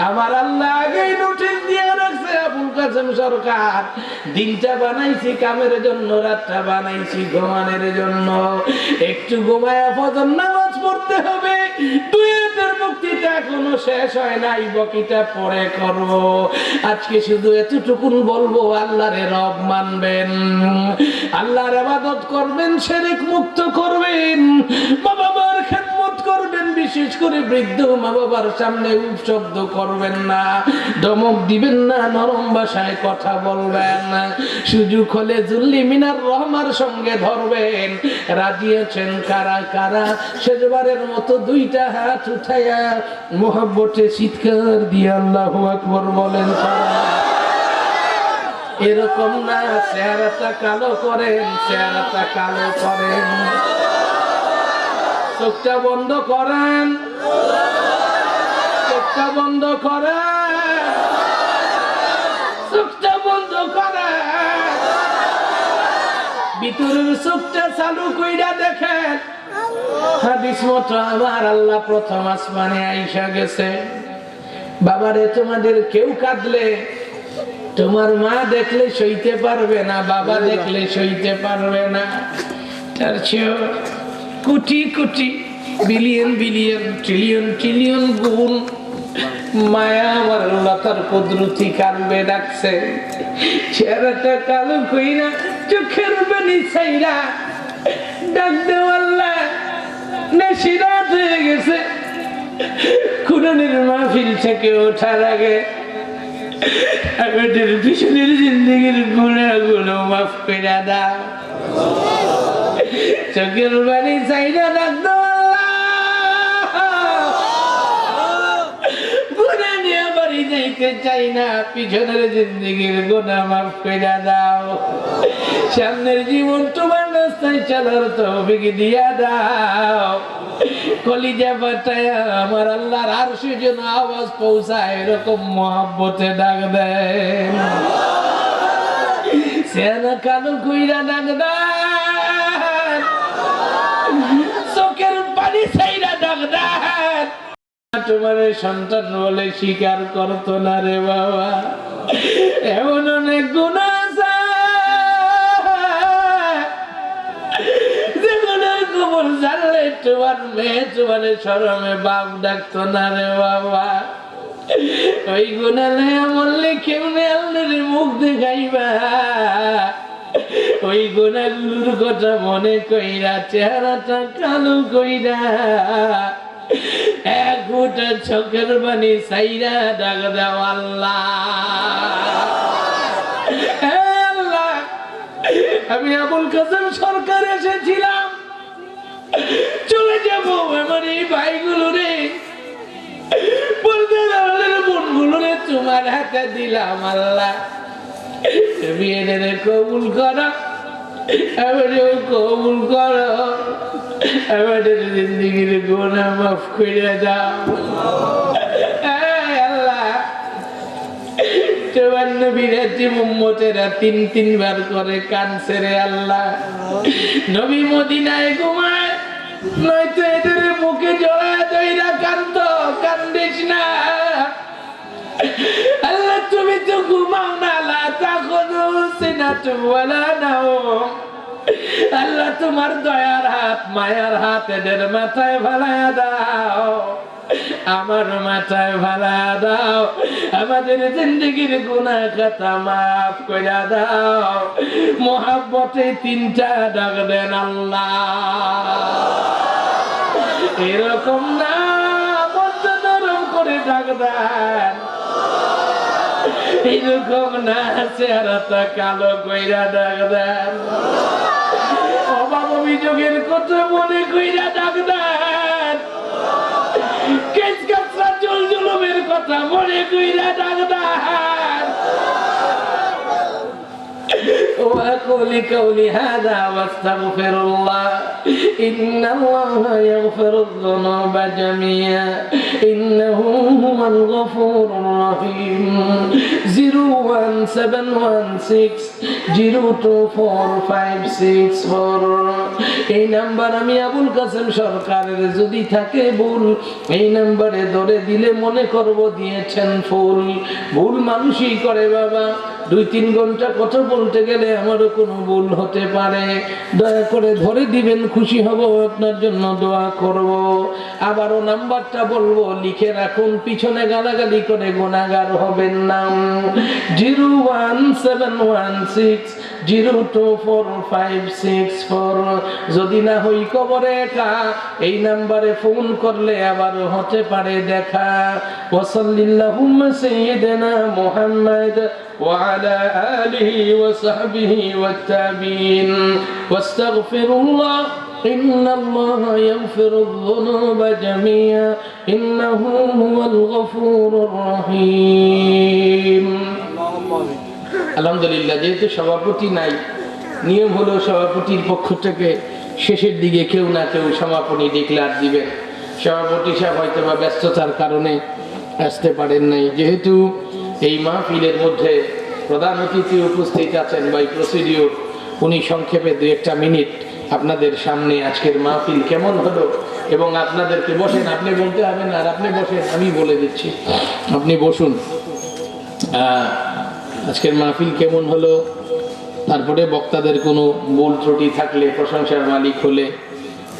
আমার আল্লাহ আগেই নোটিশ দিয়ে রাখছে, আবুল কাসেম সরকার, দিনটা বানাইছি কামের জন্য, রাতটা বানাইছি ঘুমানোর জন্য। একটু ঘুমায়া ফজর নামাজ পড়তে হবে। দুয়ের মুক্তিটা এখনো শেষ হয় নাই, বাকিটা পরে করব। আজকে শুধু এতটুকুন বলবো, আল্লাহরে রব মানবেন, আল্লাহর ইবাদত করবেন, শিরক মুক্ত করবেন, মা বাবার খেদমত করবেন, বিশেষ করে বৃদ্ধ মা বাবার সামনে উপশব্দ করবেন না, ধমক দিবেন না, নরম ভাষায় কথা বলবেন। সুযোগ হলে জুল্লি মিনার রহমার সঙ্গে ধরবেন। রাজি আছেন কারা কারা? শেষবারের মতো দুইটা হাত উঠাইয়া মোহাব্বতে চিৎকার দিয়ে আল্লাহু আকবার বলেন। এরকম না, চেহারাটা কালো করেন, চেহারাটা কালো করেন, চোখটা বন্ধ করেন, চোখটা বন্ধ করেন, চোখটা বন্ধ করেন, ভিতরের চোখটা চালু কইরা দেখেন। হাদিস মতো আমার আল্লাহ প্রথম আসমানে আইসা গেছে। বাবারে, তোমাদের কেউ কাঁদলে তোমার মা দেখলে সইতে পারবে না, বাবা দেখলে সইতে পারবে না, তার চেয়েও crore crore billion billion trillion trillion গুণ মায়া আমার আল্লাহ তার কুদরতি কারবে ডাকছে। চেহারাটা কালো কইরা, চোখের পানি ছাইরা ডাক দেও আল্লাহ। নেশিরাত হয়ে গেছে, কুরআনের মাহফিল থেকে ওঠার আগে আমাদের পিছনের জিন্দেগির গুনাহগুলো মাফ করে দাও। চোখের পানি ছাইরা ডাক দেও আল্লাহ। গুনাহ নিয়ে বাড়ি যাইতে চাই না, পিছনের জিন্দেগির গুনাহ মাফ করে দাও। সামনের জীবন তোমার রাস্তায় চলার তৌফিক দিয়া দাও। কলিজা ফাটায়া আমার আল্লাহর আরশে যেন আওয়াজ পৌঁছায়, এরকম মহব্বতে ডাক দেন। সেনা কালো কইরা ডাক দেন, চোখের পানি ছাইরা ডাক দেন। তোমার সন্তান বলে স্বীকার করতো না রে বাবা। এমন অনেক গুনাহ আছে যে গুনার খবর জানলে তোমার মেয়ে তোমার শরমে বাপ ডাকতো না রে বাবা। ওই গুনালে আমলে কেমনে আল্লাহর মুখ দেখাইবা? ওই গুনাহগুলোর কথা মনে কইরা চেহারাটা কালো কইরা এক ফোঁটা চোখের পানি ছাইরা ডাক দাও আল্লাহ। আল্লাহ, আমি আবুল কাসেম সরকার এসেছিলাম, চলে যাব আমার এই ভাইগুলো রে, বোনগুলো রে তোমার হাতে দিলাম আল্লাহ। তুমি এদের কবুল করো, আমাদেরও কবুল করো, আমাদের জিন্দেগির গুনাহ মাফ করে দাও আল্লাহ। তোমার নবীর উম্মতেরা তিনবার করে কাঁদছে রে আল্লাহ। নবী মদিনায় ঘুমায়, নয়তো এদের মুখে জড়ায় দইরা কাঁদতো। কান্দিস না আল্লাহ, তুমি তো ঘুমাও না, লা তাখুযু সিনাতুন ওয়ালা নাওম। আল্লাহ, তোমার দয়ার হাত, মায়ার হাত এদের মাথায় ভালায়া দাও, আমার মাথায় ভালায়া দাও। আমাদের জিন্দেগির গুনাহ খাতা মাফ করে দাও। মোহাব্বতে তিনটা ডাক দেন আল্লাহ। এরকম না, মনটা নরম করে ডাক দেন। এরকম না, চেহারাটা কালো কইরা ডাক দেন। অভাব অভিযোগের কথা মনে কইরা ডাক দেন। কেস কাছরা জল জলমের কথা মনে কইরা ডাক দেন। وأقول قولي هذا واستغفر الله إن الله يغفر الذنوب جميعا إنه هو الغفور الرحيم 01716024564 এই নাম্বার আমি আবুল কাসেম সরকারের যদি থাকে ভুল এই নাম্বারে ধরে দিলে মনে করব দিয়েছেন ফুল ভুল মানুষই করে বাবা 2-3 ঘন্টা কথা বলতে গেলে আমারও কোনো ভুল হতে পারে দয়া করে ধরে দিবেন খুশি হব আপনার জন্য দোয়া করব আবারও নাম্বারটা বলবো লিখে রাখুন পিছনে গালাগালি করে গুনাহগার হবেন না 01716024564 যদি না হই কবরে একা এই নাম্বারে ফোন করলে আবার হতে পারে দেখা ওয়াসাল্লাল্লাহু সাইয়্যিদানা মুহাম্মদ وعلى آله وصحبه والتابعين واستغفر الله إن الله يغفر الذنوب جميعا إنه هو الغفور الرحيم আলহামদুলিল্লাহ যেহেতু সভাপতি নাই নিয়ম হলো সভাপতির পক্ষ থেকে শেষের দিকে কেউ না কেউ সমাপনী ডিক্লার দিবে সভাপতি সাহেব হয়তো বা ব্যস্ততার কারণে আসতে পারেন নাই যেহেতু এই মাহফিলের মধ্যে প্রধান অতিথি উপস্থিত আছেন বাই প্রসিডিওর উনি সংক্ষেপে 2-1 মিনিট আপনাদের সামনে আজকের মাহফিল কেমন হলো এবং আপনাদেরকে বসেন আপনি বলতে হবে না আর আপনি বসেন আমি বলে দিচ্ছি আপনি বসুন আজকের মাহফিল কেমন হলো তারপরে বক্তাদের কোনো ভুল ত্রুটি থাকলে প্রশংসার মালিক হলে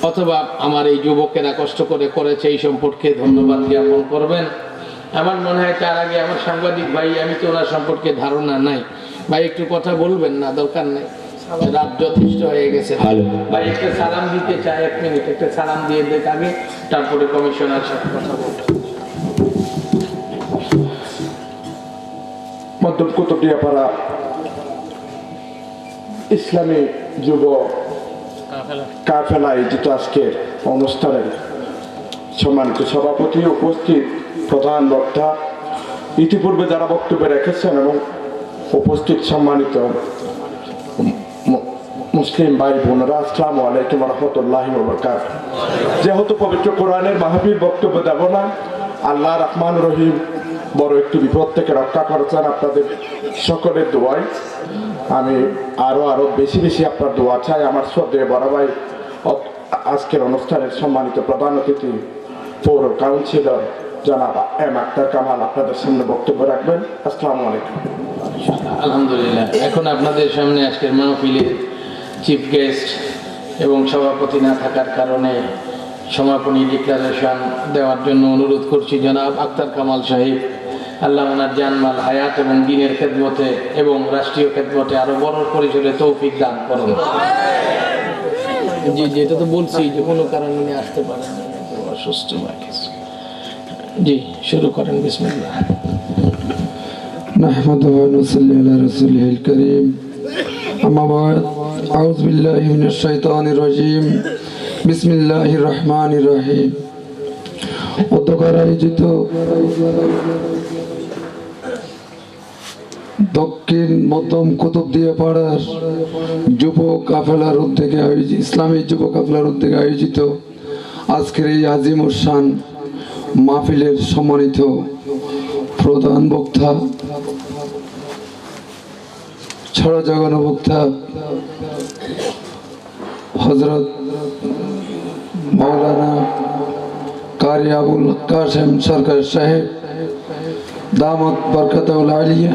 অথবা আমার এই যুবকেরা কষ্ট করে করেছে এই সম্পর্কে ধন্যবাদ জ্ঞাপন করবেন আমার মনে হয় তার আগে আমার সাংবাদিক ভাই আমি তো ওনার সম্পর্কে ধারণা নাই ভাই একটু কথা বলবেন না দরকার নেই রাত যথেষ্ট হয়ে গেছে ভাই একটা সালাম দিতে চাই 1 মিনিট একটা সালাম দিয়ে দেখ আগে তারপরে কমিশনার সাথে কথা বলবো মধ্যম কুতুবদিয়াপাড়া ইসলামী যুব কাফেলা আয়োজিত আজকের অনুষ্ঠানের সম্মানিত সভাপতি উপস্থিত প্রধান বক্তা ইতিপূর্বে যারা বক্তব্য রেখেছেন এবং উপস্থিত সম্মানিত মুসলিম ভাই বোনেরা আসসালামু আলাইকুম ওয়া রাহমাতুল্লাহি ওয়া বারাকাতুহু যেহেতু পবিত্র কোরআনের মাহফিল বক্তব্য দেব না আল্লাহ রহমান রহিম বড় একটু বিপদ থেকে রক্ষা করেছেন আপনাদের সকলের দোয়ায় আমি আরো বেশি বেশি আপনার দোয়া চাই আমার শ্রদ্ধেয় বড় ভাই আজকের অনুষ্ঠানের সম্মানিত প্রধান অতিথি পৌর কাউন্সিলর জনাব এম আক্তার কামাল আপনাদের সামনে বক্তব্য রাখবেন আসসালামু আলাইকুম আলহামদুলিল্লাহ এখন আপনাদের সামনে আজকের মাহফিলের চিফ গেস্ট এবং সভাপতি না থাকার কারণে সমাপনী ডিক্লারেশন দেওয়ার জন্য অনুরোধ করছি জনাব আক্তার কামাল সাহেব আল্লাহ ওনার জানমাল হায়াত এবং দ্বীনের খেদমতে এবং রাষ্ট্রীয় খেদমতে আরো বড় পরিসরে তৌফিক দান করুন জি যেটা তো বলছি যে কোনো কারণে উনি আসতে পারেন অসুস্থ জি শুরু করেন বিসমিল্লাহ নাহমাদুহু ওয়া নুসাল্লি আলা রাসূলিল কারীম আম্মা বা'দ আউযু বিল্লাহি মিনাশ শাইতানির রাজীম বিসমিল্লাহির রহমানির রহিম অধ্যকার আয়োজিত দক্ষিণ মধ্যম কুতুবদিয়াপাড়ার যুব কাফেলার উদ্যোগে আয়োজিত ইসলামী যুব কাফেলার উদ্যোগে আয়োজিত আজকের এই আজিমুর শান মাহফিলের সম্মানিত প্রধান বক্তা ছড়া জাগানো বক্তা হযরত মাওলানা কারি আবুল কাসেম সরকার সাহেব দামত বরকাতুল আলিয়া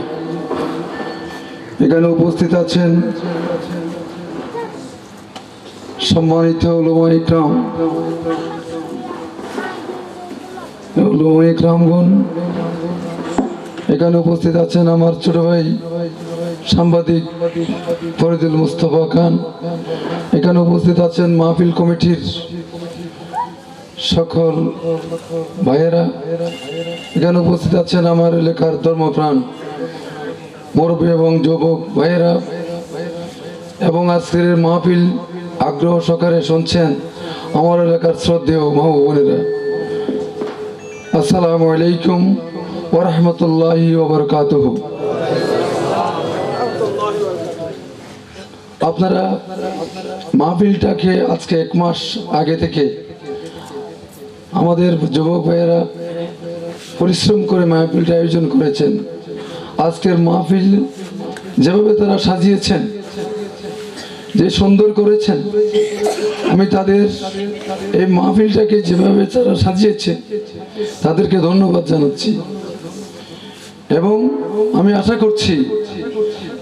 এখানে উপস্থিত আছেন সম্মানিত উলামা ইকরামগণ এখানে উপস্থিত আছেন আমার ছোট ভাই সাংবাদিক ফরিদুল মুস্তফা খান এখানে উপস্থিত আছেন মাহফিল কমিটির সকল ভাইয়েরা এখানে উপস্থিত আছেন আমার এলাকার ধর্মপ্রাণ মুরব্বী এবং যুবক ভাইয়েরা এবং আজকের মাহফিল আগ্রহ সহকারে শুনছেন আমার এলাকার শ্রদ্ধেয় মা বোনেরা আসসালামু আলাইকুম ওয়া রাহমাতুল্লাহি ওয়া বারাকাতুহু আপনারা মাহফিলটাকে আজকে 1 মাস আগে থেকে আমাদের যুবক ভাইয়েরা পরিশ্রম করে মাহফিলটা আয়োজন করেছেন। আজকের মাহফিল যেভাবে তারা সাজিয়েছেন, যে সুন্দর করেছেন, আমি তাদের এই মাহফিলটাকে যেভাবে তারা সাজিয়েছে তাদেরকে ধন্যবাদ জানাচ্ছি এবং আমি আশা করছি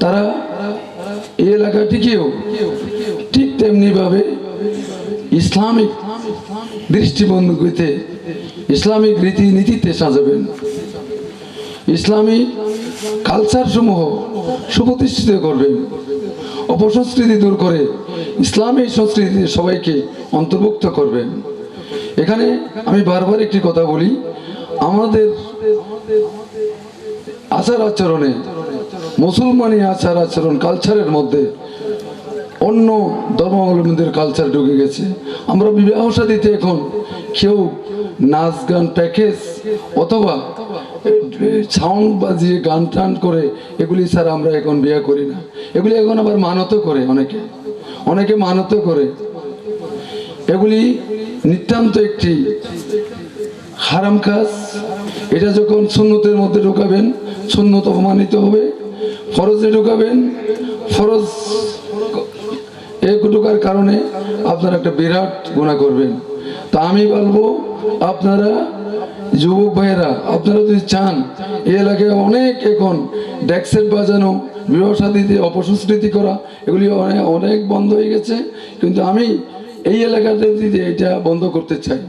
তারা এই এলাকাটিকেও ঠিক তেমনিভাবে ইসলামিক দৃষ্টিভঙ্গিতে, ইসলামিক রীতিনীতিতে সাজাবেন, ইসলামী কালচার সমূহ সুপ্রতিষ্ঠিত করবেন, অপসংস্কৃতি দূর করে ইসলামী সংস্কৃতিতে সবাইকে অন্তর্ভুক্ত করবেন। এখানে আমি বারবার একটি কথা বলি, আমাদের আচার আচরণে, মুসলমানি আচার আচরণ কালচারের মধ্যে অন্য ধর্মাবলম্বীদের কালচার ঢুকে গেছে। আমরা বিবাহ শাদীতে এখন কেউ নাচ গান প্যাকেজ অথবা সাউন্ড বাজিয়ে গান টান করে এগুলি ছাড়া আমরা এখন বিয়ে করি না। এগুলি এখন আবার মানত করে, অনেকে মানত করে। এগুলি নিতান্ত একটি হারাম কাজ। এটা যখন সুন্নতের মধ্যে ঢুকাবেন, সুন্নত অপমানিত হবে। ফরজে ঢুকাবেন, ফরজ ঢুকার কারণে আপনারা একটা বিরাট গুনাহ করবেন। তা আমি বলবো, আপনারা যুবক ভাইয়েরা, আপনারা যদি চান, এই এলাকায় অনেক এখন ডেক্সেট বাজানো, বিবাহ শাদীতে অপসংস্কৃতি করা, এগুলি অনেক বন্ধ হয়ে গেছে। কিন্তু আমি এই এলাকাতে এটা বন্ধ করতে চাই।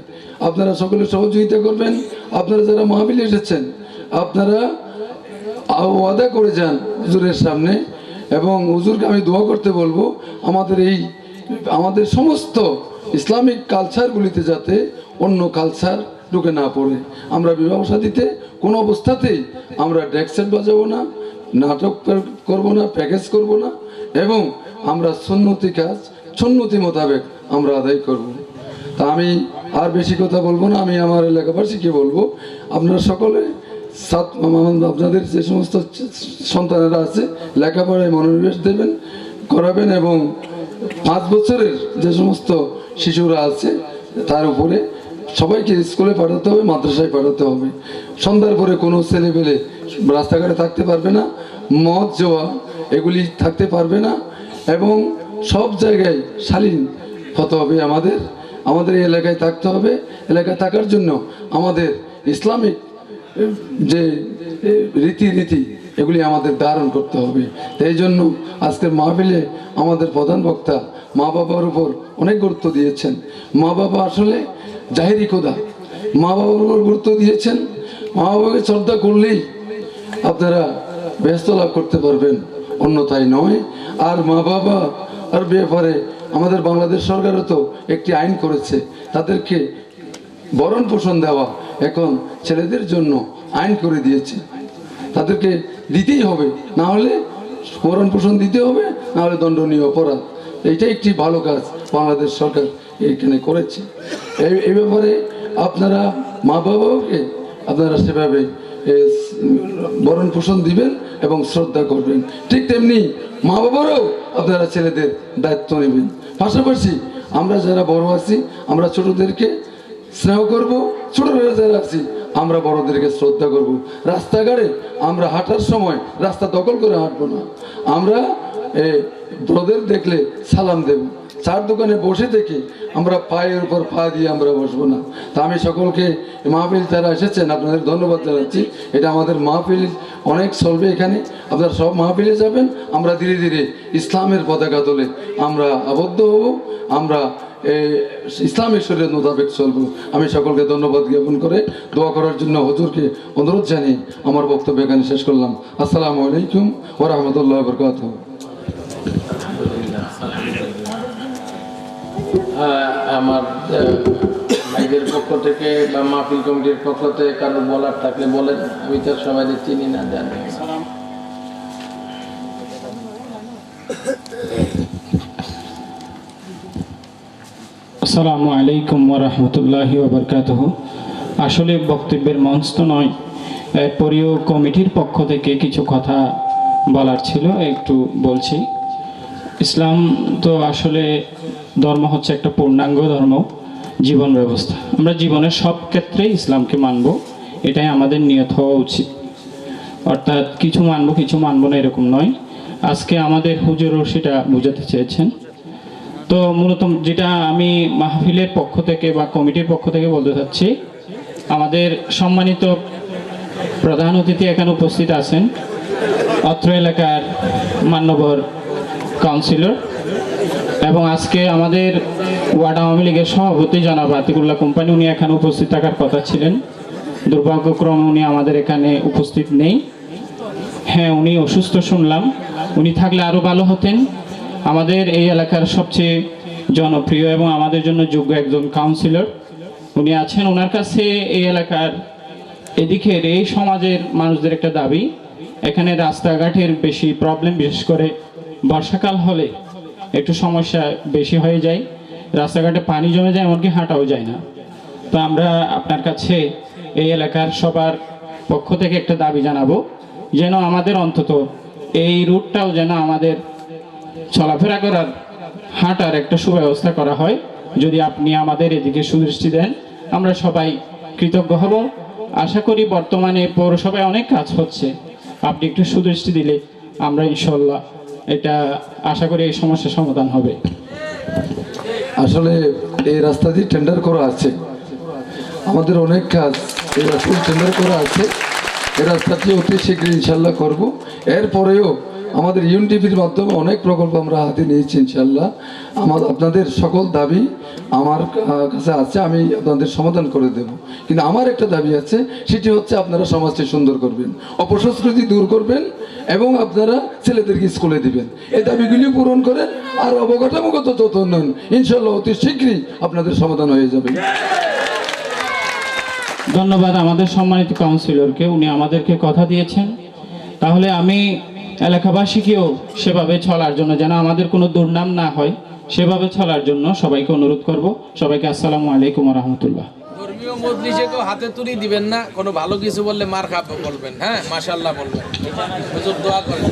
আপনারা সকলে সহযোগিতা করবেন। আপনারা যারা মাহফিলে এসেছেন, আপনারা ওয়াদা করে যান হুজুরের সামনে, এবং হুজুরকে আমি দোয়া করতে বলবো আমাদের সমস্ত ইসলামিক কালচারগুলিতে যাতে অন্য কালচার ঢুকে না পড়ে। আমরা বিবাহ শাদীতে কোনো অবস্থাতেই আমরা ডেক্সেট বাজাবো না, নাটক করব না, প্যাকেজ করব না, এবং আমরা সুন্নতি কাজ সুন্নতি মোতাবেক আমরা আদায় করব। তা আমি আর বেশি কথা বলবো না। আমি আমার এলাকাবাসীকে বলবো, আপনারা সকলে আপনাদের যে সমস্ত সন্তানেরা আছে লেখাপড়ায় মনোনিবেশ দেবেন, করাবেন, এবং 5 বছরের যে সমস্ত শিশুরা আছে তার উপরে সবাইকে স্কুলে পাঠাতে হবে, মাদ্রাসায় পাঠাতে হবে। সন্ধ্যার পরে কোনো ছেলেপেলে রাস্তাঘাটে থাকতে পারবে না, মদ জোয়া এগুলি থাকতে পারবে না, এবং সব জায়গায় শালীন হতে হবে। আমাদের এই এলাকায় থাকতে হবে। এলাকায় থাকার জন্য আমাদের ইসলামিক যে রীতিনীতি এগুলি আমাদের ধারণ করতে হবে। এই জন্য আজকের মাহফিলে আমাদের প্রধান বক্তা মা বাবার উপর অনেক গুরুত্ব দিয়েছেন। মা বাবা আসলে জাহেরি খোদা, মা বাবার উপর গুরুত্ব দিয়েছেন। মা বাবাকে শ্রদ্ধা করলেই আপনারা ব্যস্ত লাভ করতে পারবেন, অন্যথায় নয়। আর মা বাবা আর ব্যাপারে আমাদের বাংলাদেশ সরকারও তো একটি আইন করেছে, তাদেরকে ভরণ পোষণ দেওয়া এখন ছেলেদের জন্য আইন করে দিয়েছে। তাদেরকে দিতেই হবে, না হলে ভরণ পোষণ দিতে হবে, না হলে দণ্ডনীয় অপরাধ। এইটা একটি ভালো কাজ বাংলাদেশ সরকার এখানে করেছে। এই ব্যাপারে আপনারা মা বাবাকে আপনারা সেভাবে ভরণ পোষণ দিবেন এবং শ্রদ্ধা করবেন। ঠিক তেমনি মা বাবারাও আপনারা ছেলেদের দায়িত্ব নেবেন। পাশাপাশি আমরা যারা বড় আছি, আমরা ছোটদেরকে স্নেহ করব, ছোটরা যারা আছি আমরা বড়দেরকে শ্রদ্ধা করব। রাস্তাঘাটে আমরা হাঁটার সময় রাস্তা দখল করে হাঁটবো না। আমরা বড়দের দেখলে সালাম দেব। চার দোকানে বসে থেকে আমরা পায়ের উপর পা দিয়ে আমরা বসবো না। তা আমি সকলকে মাহফিল যারা এসেছেন আপনাদের ধন্যবাদ জানাচ্ছি। এটা আমাদের মাহফিল অনেক চলবে এখানে, আপনারা সব মাহফিলে যাবেন। আমরা ধীরে ধীরে ইসলামের পতাকা তোলে আমরা আবদ্ধ হব, আমরা ইসলামের শরীয়ত মোতাবেক চলবো। আমি সকলকে ধন্যবাদ জ্ঞাপন করে দোয়া করার জন্য হুজুরকে অনুরোধ জানিয়ে আমার বক্তব্য এখানে শেষ করলাম। আসসালামু আলাইকুম ওয়া রাহমাতুল্লাহি ওয়া বারাকাতুহু। আমার ভাইদের পক্ষ থেকে বা মাহফিল কমিটির পক্ষ থেকে কারো বলার থাকলে বলেন, আমি তো সবাই চিনি না, জানি। আসসালামু আলাইকুম ওয়া রাহমাতুল্লাহি ওয়া বারাকাতুহু। আসলে বক্তব্যের মঞ্চ তো নয়, এরপরেও কমিটির পক্ষ থেকে কিছু কথা বলার ছিল, একটু বলছি। ইসলাম তো আসলে ধর্ম হচ্ছে একটা পূর্ণাঙ্গ ধর্ম, জীবন ব্যবস্থা। আমরা জীবনের সব ক্ষেত্রেই ইসলামকে মানব, এটাই আমাদের নিয়ত হওয়া উচিত। অর্থাৎ কিছু মানবো কিছু মানবো না এরকম নয়। আজকে আমাদের হুজুরও সেটা বোঝাতে চেয়েছেন। তো মূলত যেটা আমি মাহফিলের পক্ষ থেকে বা কমিটির পক্ষ থেকে বলতে চাচ্ছি, আমাদের সম্মানিত প্রধান অতিথি এখানে উপস্থিত আছেন, অত্র এলাকার মান্যবর কাউন্সিলর, এবং আজকে আমাদের ওয়ার্ড আওয়ামী লীগের সভাপতি জনাব আতিকুল্লাহ কোম্পানি, উনি এখানে উপস্থিত থাকার কথা ছিলেন। দুর্ভাগ্যক্রমে উনি আমাদের এখানে উপস্থিত নেই। হ্যাঁ, উনি অসুস্থ শুনলাম, উনি থাকলে আরও ভালো হতেন। আমাদের এই এলাকার সবচেয়ে জনপ্রিয় এবং আমাদের জন্য যোগ্য একজন কাউন্সিলর উনি আছেন। ওনার কাছে এই এলাকার এদিকের এই সমাজের মানুষদের একটা দাবি, এখানে রাস্তাঘাটের বেশি প্রবলেম, বিশেষ করে বর্ষাকাল হলে একটু সমস্যা বেশি হয়ে যায়, রাস্তাঘাটে পানি জমে যায়, এমনকি হাঁটাও যায় না। তো আমরা আপনার কাছে এই এলাকার সবার পক্ষ থেকে একটা দাবি জানাবো, যেন আমাদের অন্তত এই রুটটাও যেন আমাদের চলাফেরা করার, হাঁটার একটা সুব্যবস্থা করা হয়। যদি আপনি আমাদের এদিকে সুদৃষ্টি দেন, আমরা সবাই কৃতজ্ঞ হব। আশা করি বর্তমানে পৌরসভায় অনেক কাজ হচ্ছে, আপনি একটু সুদৃষ্টি দিলে আমরা ইনশাল্লাহ এটা আশা করি এই সমস্যার সমাধান হবে। আসলে এই রাস্তাটি টেন্ডার করা আছে, আমাদের অনেক কাজ এই রাস্তাটি টেন্ডার করা আছে। এই রাস্তাটি অতি শীঘ্রই ইনশাল্লাহ করব। এরপরেও আমাদের ইউএনডিপির মাধ্যমে অনেক প্রকল্প আমরা হাতে নিয়েছি ইনশাল্লাহ। আপনাদের সকল দাবি আমার কাছে আছে, আমি আপনাদের সমাধান করে দেব। কিন্তু আমার একটা দাবি আছে, সেটি হচ্ছে আপনারা সমাজকে সুন্দর করবেন, অপসংস্কৃতি দূর করবেন এবং আপনারা ছেলেদেরকে স্কুলে দিবেন। এই দাবিগুলি পূরণ করেন আর অবকাঠামোগত তথ্য উন্নয়ন ইনশাল্লাহ অতি শীঘ্রই আপনাদের সমাধান হয়ে যাবে। ধন্যবাদ আমাদের সম্মানিত কাউন্সিলরকে, উনি আমাদেরকে কথা দিয়েছেন। তাহলে আমি এলাকাবাসীকেও সেভাবে চলার জন্য, যেন আমাদের কোনো দুর্নাম না হয়, সেভাবে চলার জন্য সবাইকে অনুরোধ করব। সবাইকে আসসালামু আলাইকুম ওয়া রাহমাতুল্লাহ। ধর্মীয় মজলিসে কেউ হাতে তুলি দিবেন না, কোনো ভালো কিছু বললে মার খাবো বলবেন, হ্যাঁ মাশাআল্লাহ বলবেন, হুজুর দোয়া করেন।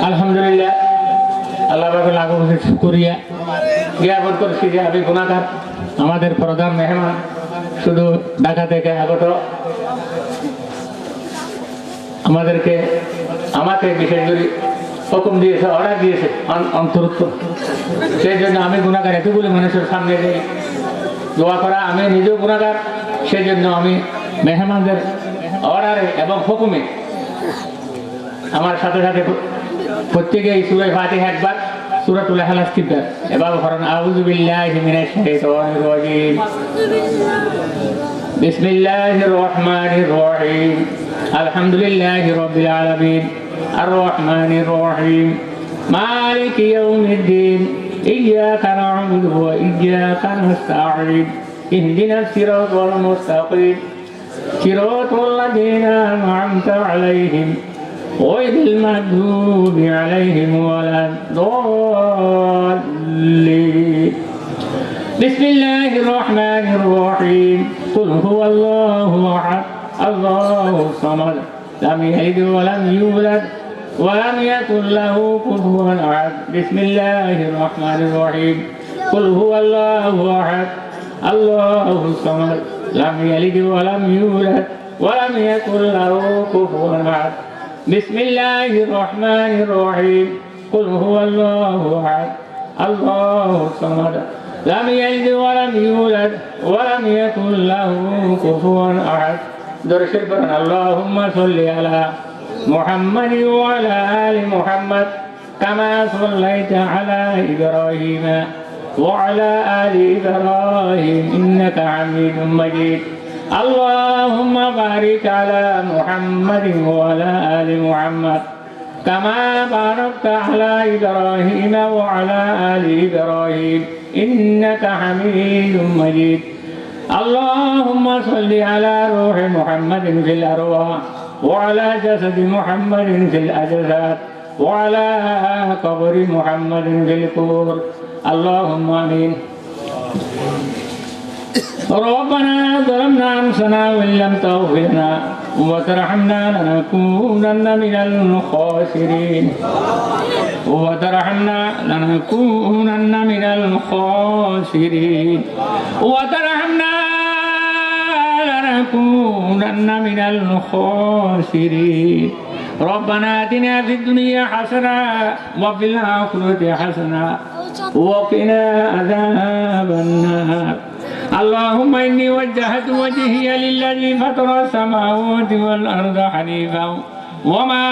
আলহামদুলিল্লাহ, আল্লাহ পাকের লাখো কোটি শুকরিয়া জ্ঞাপন করছি যে আমি গুণাগার। আমাদের প্রধান মেহমান শুধু ঢাকা থেকে আগত, আমাকে বিশেষ করে হুকুম দিয়েছে, অর্ডার দিয়েছে অন্তরুত্ব। সেই জন্য আমি গুণাগার, এতগুলি মানুষের সামনে যে দোয়া করা, আমি নিজেও গুণাগার। সেই জন্য আমি মেহমানদের অর্ডারে এবং হুকুমে আমার সাথে সাথে প্রত্যেকে এই সূরা ফাতিহা একবার, সূরাতুল ইখলাস তিনবার এবার পড়ুন। আউযু বিল্লাহি মিনাশ শাইতানির রাজীম, বিসমিল্লাহির রহমানির রহিম, আলহামদুলিল্লাহি রাব্বিল আলামিন, আর রহমানির রহিম, মালিকি ইয়াউমিদ্দিন, ইয়্যাকা না'বুদু ওয়া ইয়্যাকা নাস্তাঈন, ইহদিনাস সিরাতাল মুস্তাকিম, সিরাতাল লাযীনা আন'আমতা আলাইহিম غير المغضوب عليهم ولا الضالين. بسم الله الرحمن الرحيم. قل هو الله احد الله الصمد لم يلد ولم يولد ولم يكن له كفوا احد. بسم الله الرحمن الرحيم. قل هو الله احد الله الصمد لم يلد ولم يولد ولم يكن له كفوا احد. بسم الله الرحمن الرحيم. قل هو الله احد الله الصمد لم يلد ولم يولد ولم يكن له كفوا احد. درشد برن. اللهم صل على محمد وعلى ال محمد كما صليت على ابراهيم وعلى ال ابراهيم انك حميد مجيد. اللهم بارك على محمد وعلى آل محمد كما باركت على إبراهيم وعلى آل إبراهيم إنك حميد مجيد. اللهم صل على روح محمد في الأرواح وعلى جسد محمد في الأجساد وعلى قبر محمد في القبور اللهم آمين. ربنا ظلمنا أنفسنا وإن لم تغفر لنا وترحمنا لنكونن من الخاسرين وترحمنا لنكونن من الخاسرين وترحمنا لنكونن من الخاسرين. ربنا آتنا في الدنيا حسنة وفي الآخرة حسنة وقنا عذاب النار. اللهم إني وجهت وجهي للذي فطر السماوات والأرض حنيفا وما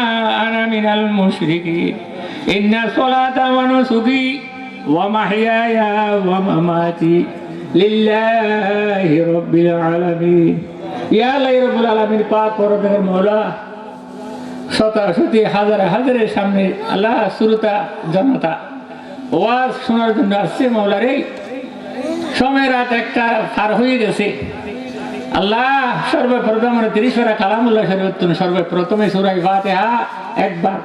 أنا من المشركين. إن الصلاة ونسكي ومحياي ومماتي لله رب العالمين. يا الله رب العالمين পাক পরমের মওলা শত হাজারের সামনে আল্লাহ শ্রোতা জনতা ওয়াজ শোনার জন্য আসছে মওলা রে। সময় রাত একটা পার হয়ে গেছে আল্লাহ। সর্বপ্রথম 30 পারা কালামুল্লাহ শরীফ সর্বপ্রথমে সূরা ফাতিহা একবার,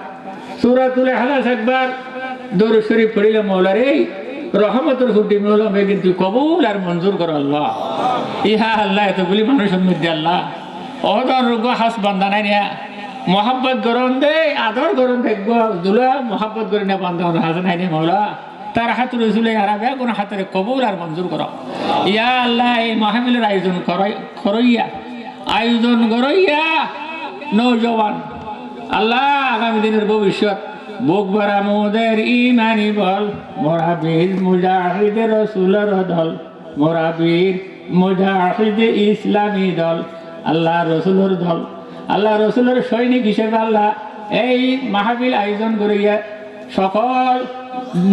সূরাতুল ইখলাস একবার, দরুদ শরীফ পড়িলে মওলা রে রহমতের ফুটি মওলা বেগিন তুই কবুল আর মঞ্জুর কর আল্লাহ। ইহা আল্লাহ এতগুলি মানুষের মধ্যে আল্লাহ অহদর রোগ হাস বান্দা নাই না মোহাব্বত গরম দে আদর গরম দেখব দুলা মোহাব্বত করে না বান্দা হাস নাই না মওলা। তার হাত রসুলে আরাবে কোন হাতের কবুল আর মঞ্জুর করো ইয়া আল্লাহ। এই মাহফিলের আয়োজন করইয়া নৌজওয়ান আল্লাহ আগামী দিনের ভবিষ্যৎ বুক ভরা মোদের ইমানি বল মোরা বীর মুজাহিদের রসুলের দল মোরা বীর মুজাহিদ ইসলামী দল আল্লাহ রসুলের দল আল্লাহ রসুলের সৈনিক হিসেবে আল্লাহ এই মাহফিল আয়োজন করিয়া সকল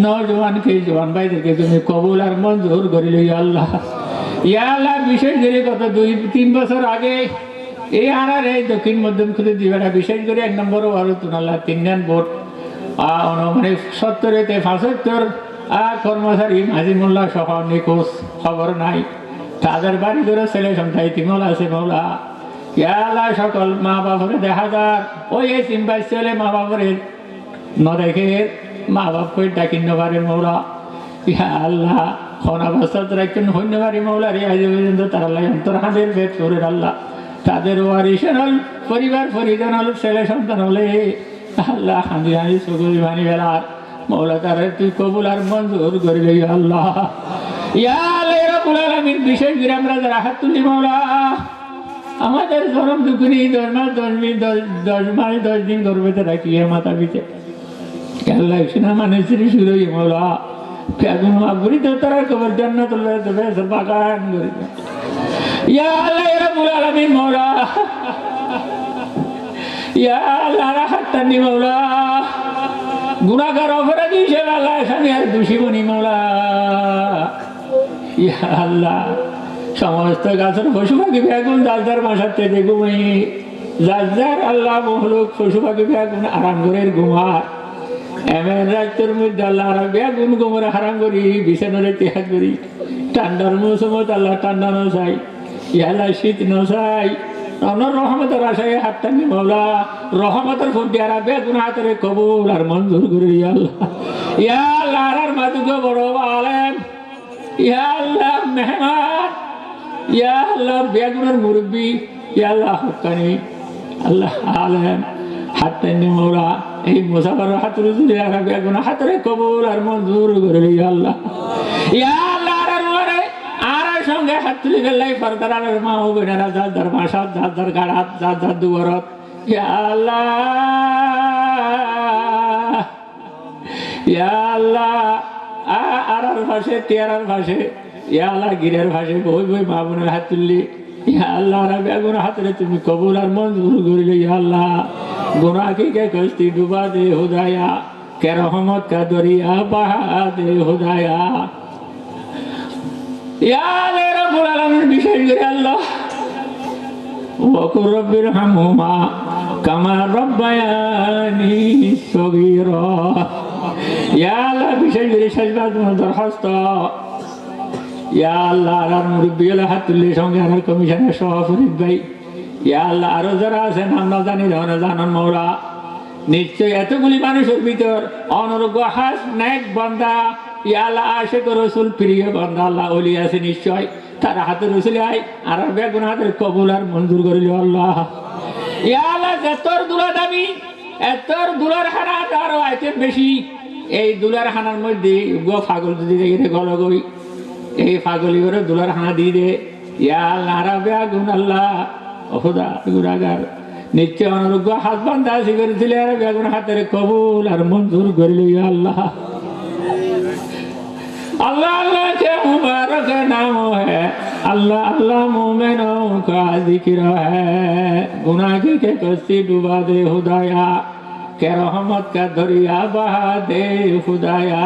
নৌজওয়ানকে জওয়ান ভাইদেরকে তুমি কবুল আর মঞ্জুর করিল আল্লাহ। ইয়া আল্লাহ বিশেষ করে গত 2-3 বছর আগে এই আনার এই দক্ষিণ মধ্যম খুলে দিবেনা বিশেষ করে 1 নম্বর ভারত আল্লাহ 3 ভোট মানে 70-75 কর্মচারী আজিমুল্লাহ সহ নিখোঁজ খবর নাই। তাদের বাড়ি করে ছেলে সন্তান তিমল আছে মৌলা। ইয়া আল্লাহ সকল মা বাপরে দেখা যার ওই চিন্তা ছেলে মা বাপরে ন দেখে মা বাপ কই ডাকিন পারেন মৌলা। ইয়া আল্লাহ অনাবস্থাত রাখছেন ধন্যবাদ মৌলা রে। আজ পর্যন্ত তারা অন্তর হাঁদের ভেদ করে আল্লাহ তাদের ওয়ারিসের হল পরিবার পরিজন হল ছেলে সন্তান হলে আল্লাহ হাঁদি হাঁদি চকুরি বানি বেলার মৌলা তারা তুই কবুল আর মঞ্জুর করিল আল্লাহ। ইয়া আল্লাহ রাব্বুল আলামিন বিশেষ করে আমরা যারা হাত তুলি মৌলা আমাদের জনম দুঃখিনী 10 দিন গর্ভেতে রাখিয়ে মাথা পিতে আল্লাহ সিনা মানে শ্রী সুরই মৌলা ফেগুন মাগুরি তো তারা কবর জান্নাতুল্লাহ দেবে বাগান করে ইয়া আল্লাহ রাব্বুল আলামিন মৌলা। ইয়া আল্লাহ রাহাতানি মৌলা গুনাহগার অপরাধী হিসেবে আল্লাহ আমি আর দোষী বনি মৌলা। ইয়া আল্লাহ সমস্ত গাছের পশু পাখি বেগুন যার বাসাতে ঘুমাই যার আল্লাহ মহলুক পশু পাখি বেগুন আরাম করে ঘুমার এমন রাজ্যের মধ্যে আল্লাহ বেগুন ঘুমরে হারাম করি বিছানারে ত্যাগ করি। ঠান্ডার মৌসুমত আল্লাহ ঠান্ডা ন চাই ইয়াল্লাহ শীত ন চাই অনর রহমতের আশায় হাতটানি মৌলা রহমতের ফুটি আর বেগুন হাতের কবুল আর মঞ্জুর করি আল্লাহ। ইয়া আল্লাহ আর মাতুকে বড় আলেম ইয়া আল্লাহ মেহমান ইয়া আল্লাহ বেগুনের মুরব্বী ইয়া আল্লাহ হকানি আল্লাহ আলেম হাতটানি মৌলা এই মুসাফার হাত রুজুরে আর বেগুন হাতের কবুল আর মঞ্জুর করি আল্লাহ। ইয়া আল্লাহ আর সঙ্গে হাত তুলি গেলাই পর্দার মা ও বোনেরা যার বাসাত যার গাড়াত যার দুয়ারত ইয়া আল্লাহ ইয়া আল্লাহ আর ভাষে টিয়ারার ভাষে ইয়া আল্লাহ গিরের ভাষে বই মা বোনের হাত তুললি ইয়া আল্লাহ আর বেগুন হাতরে তুমি কবুল আর মঞ্জুর করিলে ইয়া আল্লাহ। গুনাহ কি কে কস্তি ডুবা দে হুদায়া কে রহমত কা দরিয়া বহা দে হুদায়া। ইয়া আল্লাহ রাব্বুল আলামিন বিশেষ করে আল্লাহ ওয়াকুর রব্বির হামহুমা কামা রব্বায়ানি সগীরা। ইয়া আল্লাহ বিশেষ করে সাজদা দরখাস্ত ইয়া আল্লাহ আর মুরব্বী হলে হাত তুললে সঙ্গে আমার কমিশনের সভাপতি ভাই, ইয়া আল্লাহ আরো যারা আছেন আমরা জানি ধরনের জানান মৌলা, নিশ্চয় এতগুলি মানুষের ভিতর অনর্গ হাস নেক বান্দা, ইয়া আল্লাহ আশিক রসুল প্রিয় বান্দা আল্লাহ ওলি আছে নিশ্চয়, তার হাতে রসুল আই আর বেগুন হাতের কবুল আর মঞ্জুর করিল আল্লাহ। ইয়া আল্লাহ এতর দুলা দামি, এতর দুলার হানা আরো আইটেম বেশি, এই দুলার হানার মধ্যে ফাগল যদি দেখে গল গই, এই ফাগলি করে দুলার হানা দিয়ে দে, ইয়া আল্লাহ আর বেগুন আল্লাহ অহুদা গুণাগার নিশ্চয় অনর্গ হাত বান্ধা আসি করেছিল আর বেগুন হাতের কবুল আর মঞ্জুর করিল ইয়া আল্লাহ। अल्लाह अल्लाह के मुबारक नाम है, अल्लाह अल्लाह मोमिनों का जिक्र है, गुनाह के कश्ती डुबा दे खुदाया, के रहमत का दरिया बहा दे खुदाया,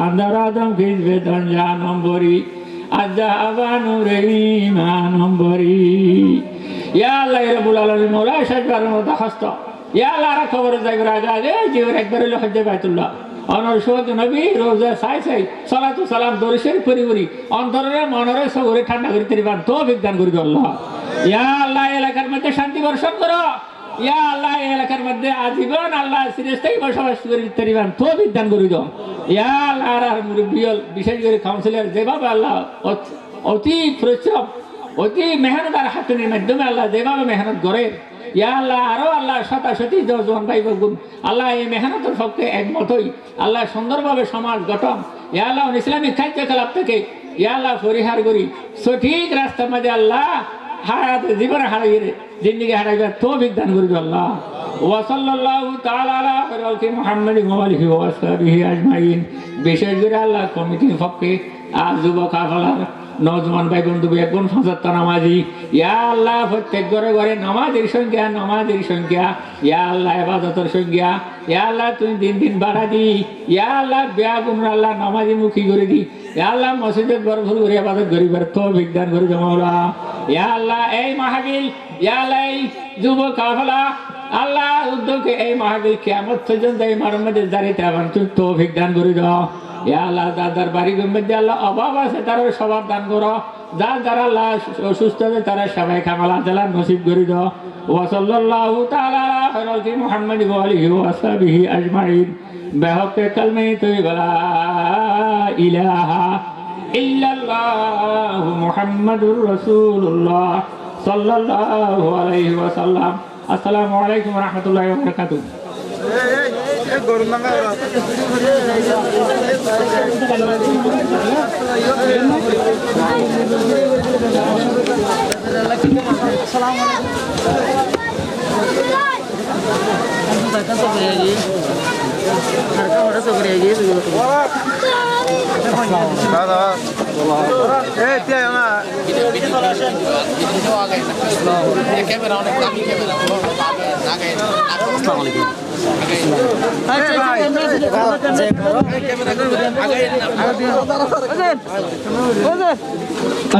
अंदर आदम खिजबे दंजा नंबरी अज़्ज़ाबा नूरे ईमान नंबरी। या अल्लाह रब्बुल आलमीन मौला शजबार मुतखस्ता, या अल्लाह रा खबर जागरा जागे जीवन एकबार लो हज बैतुल्लाह অনর সোহাগ নবী রোজা সাই সাই সালাতু সালাম দরুদের পরিবরি অন্তরে মনরে সবরে ঠান্ডা করে তরিবান তো বিজ্ঞান করি আল্লাহ। ইয়া আল্লাহ এলাকার মধ্যে শান্তি বর্ষণ করো, ইয়া আল্লাহ এলাকার মধ্যে আজীবন আল্লাহ সিরিয়াসটাই বসবাস করে তরিবান তো বিজ্ঞান করি দাও। ইয়া আল্লাহ আর মুরব্বী বিশেষ করে কাউন্সিলর যেভাবে আল্লাহ অতি পরিশ্রম অতি মেহনতার হাতের মাধ্যমে আল্লাহ যেভাবে মেহনত করে, ইয়া আল্লাহ আরো আল্লাহ শতাশতি জন ভাই গুণ আল্লাহ এই মেহনতের পক্ষে একমতই আল্লাহ সুন্দরভাবে সমাজ গঠন, ইয়া আল্লাহ ইসলামিক কার্যকলাপ থেকে ইয়া আল্লাহ পরিহার করি সঠিক রাস্তার মধ্যে আল্লাহ হারাতে জীবনে হারাইয়ে জিন্দিগি হারাইবার তো বিজ্ঞান করি আল্লাহ। ওয়া সাল্লাল্লাহু তাআলা আলা রাসূলি মুহাম্মাদিন ওয়া আলিহি ওয়া আসহাবিহি আজমাইন। বিশেষ করে আল্লাহ কমিটির পক্ষে আর যুবক আফলার নজওয়ান ভাই বন্ধু বেগুন ফাঁসাত্তা নামাজি, ইয়া আল্লাহ প্রত্যেক ঘরে ঘরে নামাজের সংখ্যা, ইয়া আল্লাহ ইবাদতের সংখ্যা, ইয়া আল্লাহ তুমি দিন দিন বাড়া দি, ইয়া আল্লাহ বেগুন আল্লাহ নামাজি মুখী করে দি, ইয়া আল্লাহ মসজিদের বরফুল করে ইবাদত করিবার তো বিজ্ঞান করে জমাওলা। ইয়া আল্লাহ এই মাহফিল, ইয়া আল্লাহ এই যুব কাফেলা আল্লাহ উদ্যোগে এই মাহফিল কিয়ামত পর্যন্ত এই মার মধ্যে জারিতে আবার তুমি তো বিজ্ঞান করে দাও। ইয়া আল্লাহ যার বাড়ি মধ্যে আল্লাহ অভাব আছে তারা সবার দান করো, যারা আল্লাহ অসুস্থ আছে তারা সবাই খামালা জালা নসিব করে দাও। ওয়া সাল্লাল্লাহু তাআলা আলা রাসূলি মুহাম্মাদ ওয়া আলিহি ওয়া আসহাবিহি আজমাইন। বিহক কালমে তয়্যিবা লা ইলাহা ইল্লাল্লাহ মুহাম্মাদুর রাসূলুল্লাহ সাল্লাল্লাহু আলাইহি ওয়া সাল্লাম। আসসালামু আলাইকুম ওয়া রাহমাতুল্লাহি ওয়া বারাকাতুহু।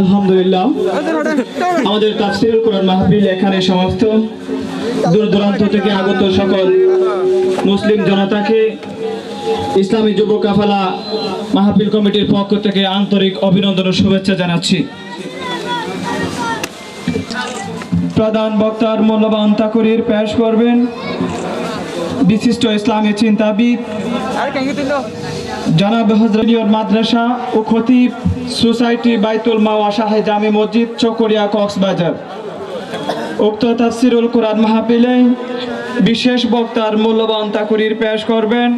আলহামদুলিল্লাহ, আমাদের তাফসীরুল কোরআন মাহফিল এখানে সমাপ্ত। দূর দূরান্ত থেকে আগত সকল মুসলিম জনতাকে ইসলামী যুব কাফেলা মাহফিল কমিটির পক্ষ থেকে আন্তরিক অভিনন্দন ও শুভেচ্ছা জানাচ্ছি। প্রধান বক্তার মূল্যবান তাকরীর পেশ করবেন বিশিষ্ট ইসলামী চিন্তাবিদ জনাব হযরত মাদ্রাসা ও খতিব সোসাইটি বাইতুল মাওয়া শাহে জামে মসজিদ চকরিয়া কক্সবাজার। উক্ত তাফসীরুল কোরআন মাহফিলে বিশেষ বক্তার মূল্যবান তাকরীর পেশ করবেন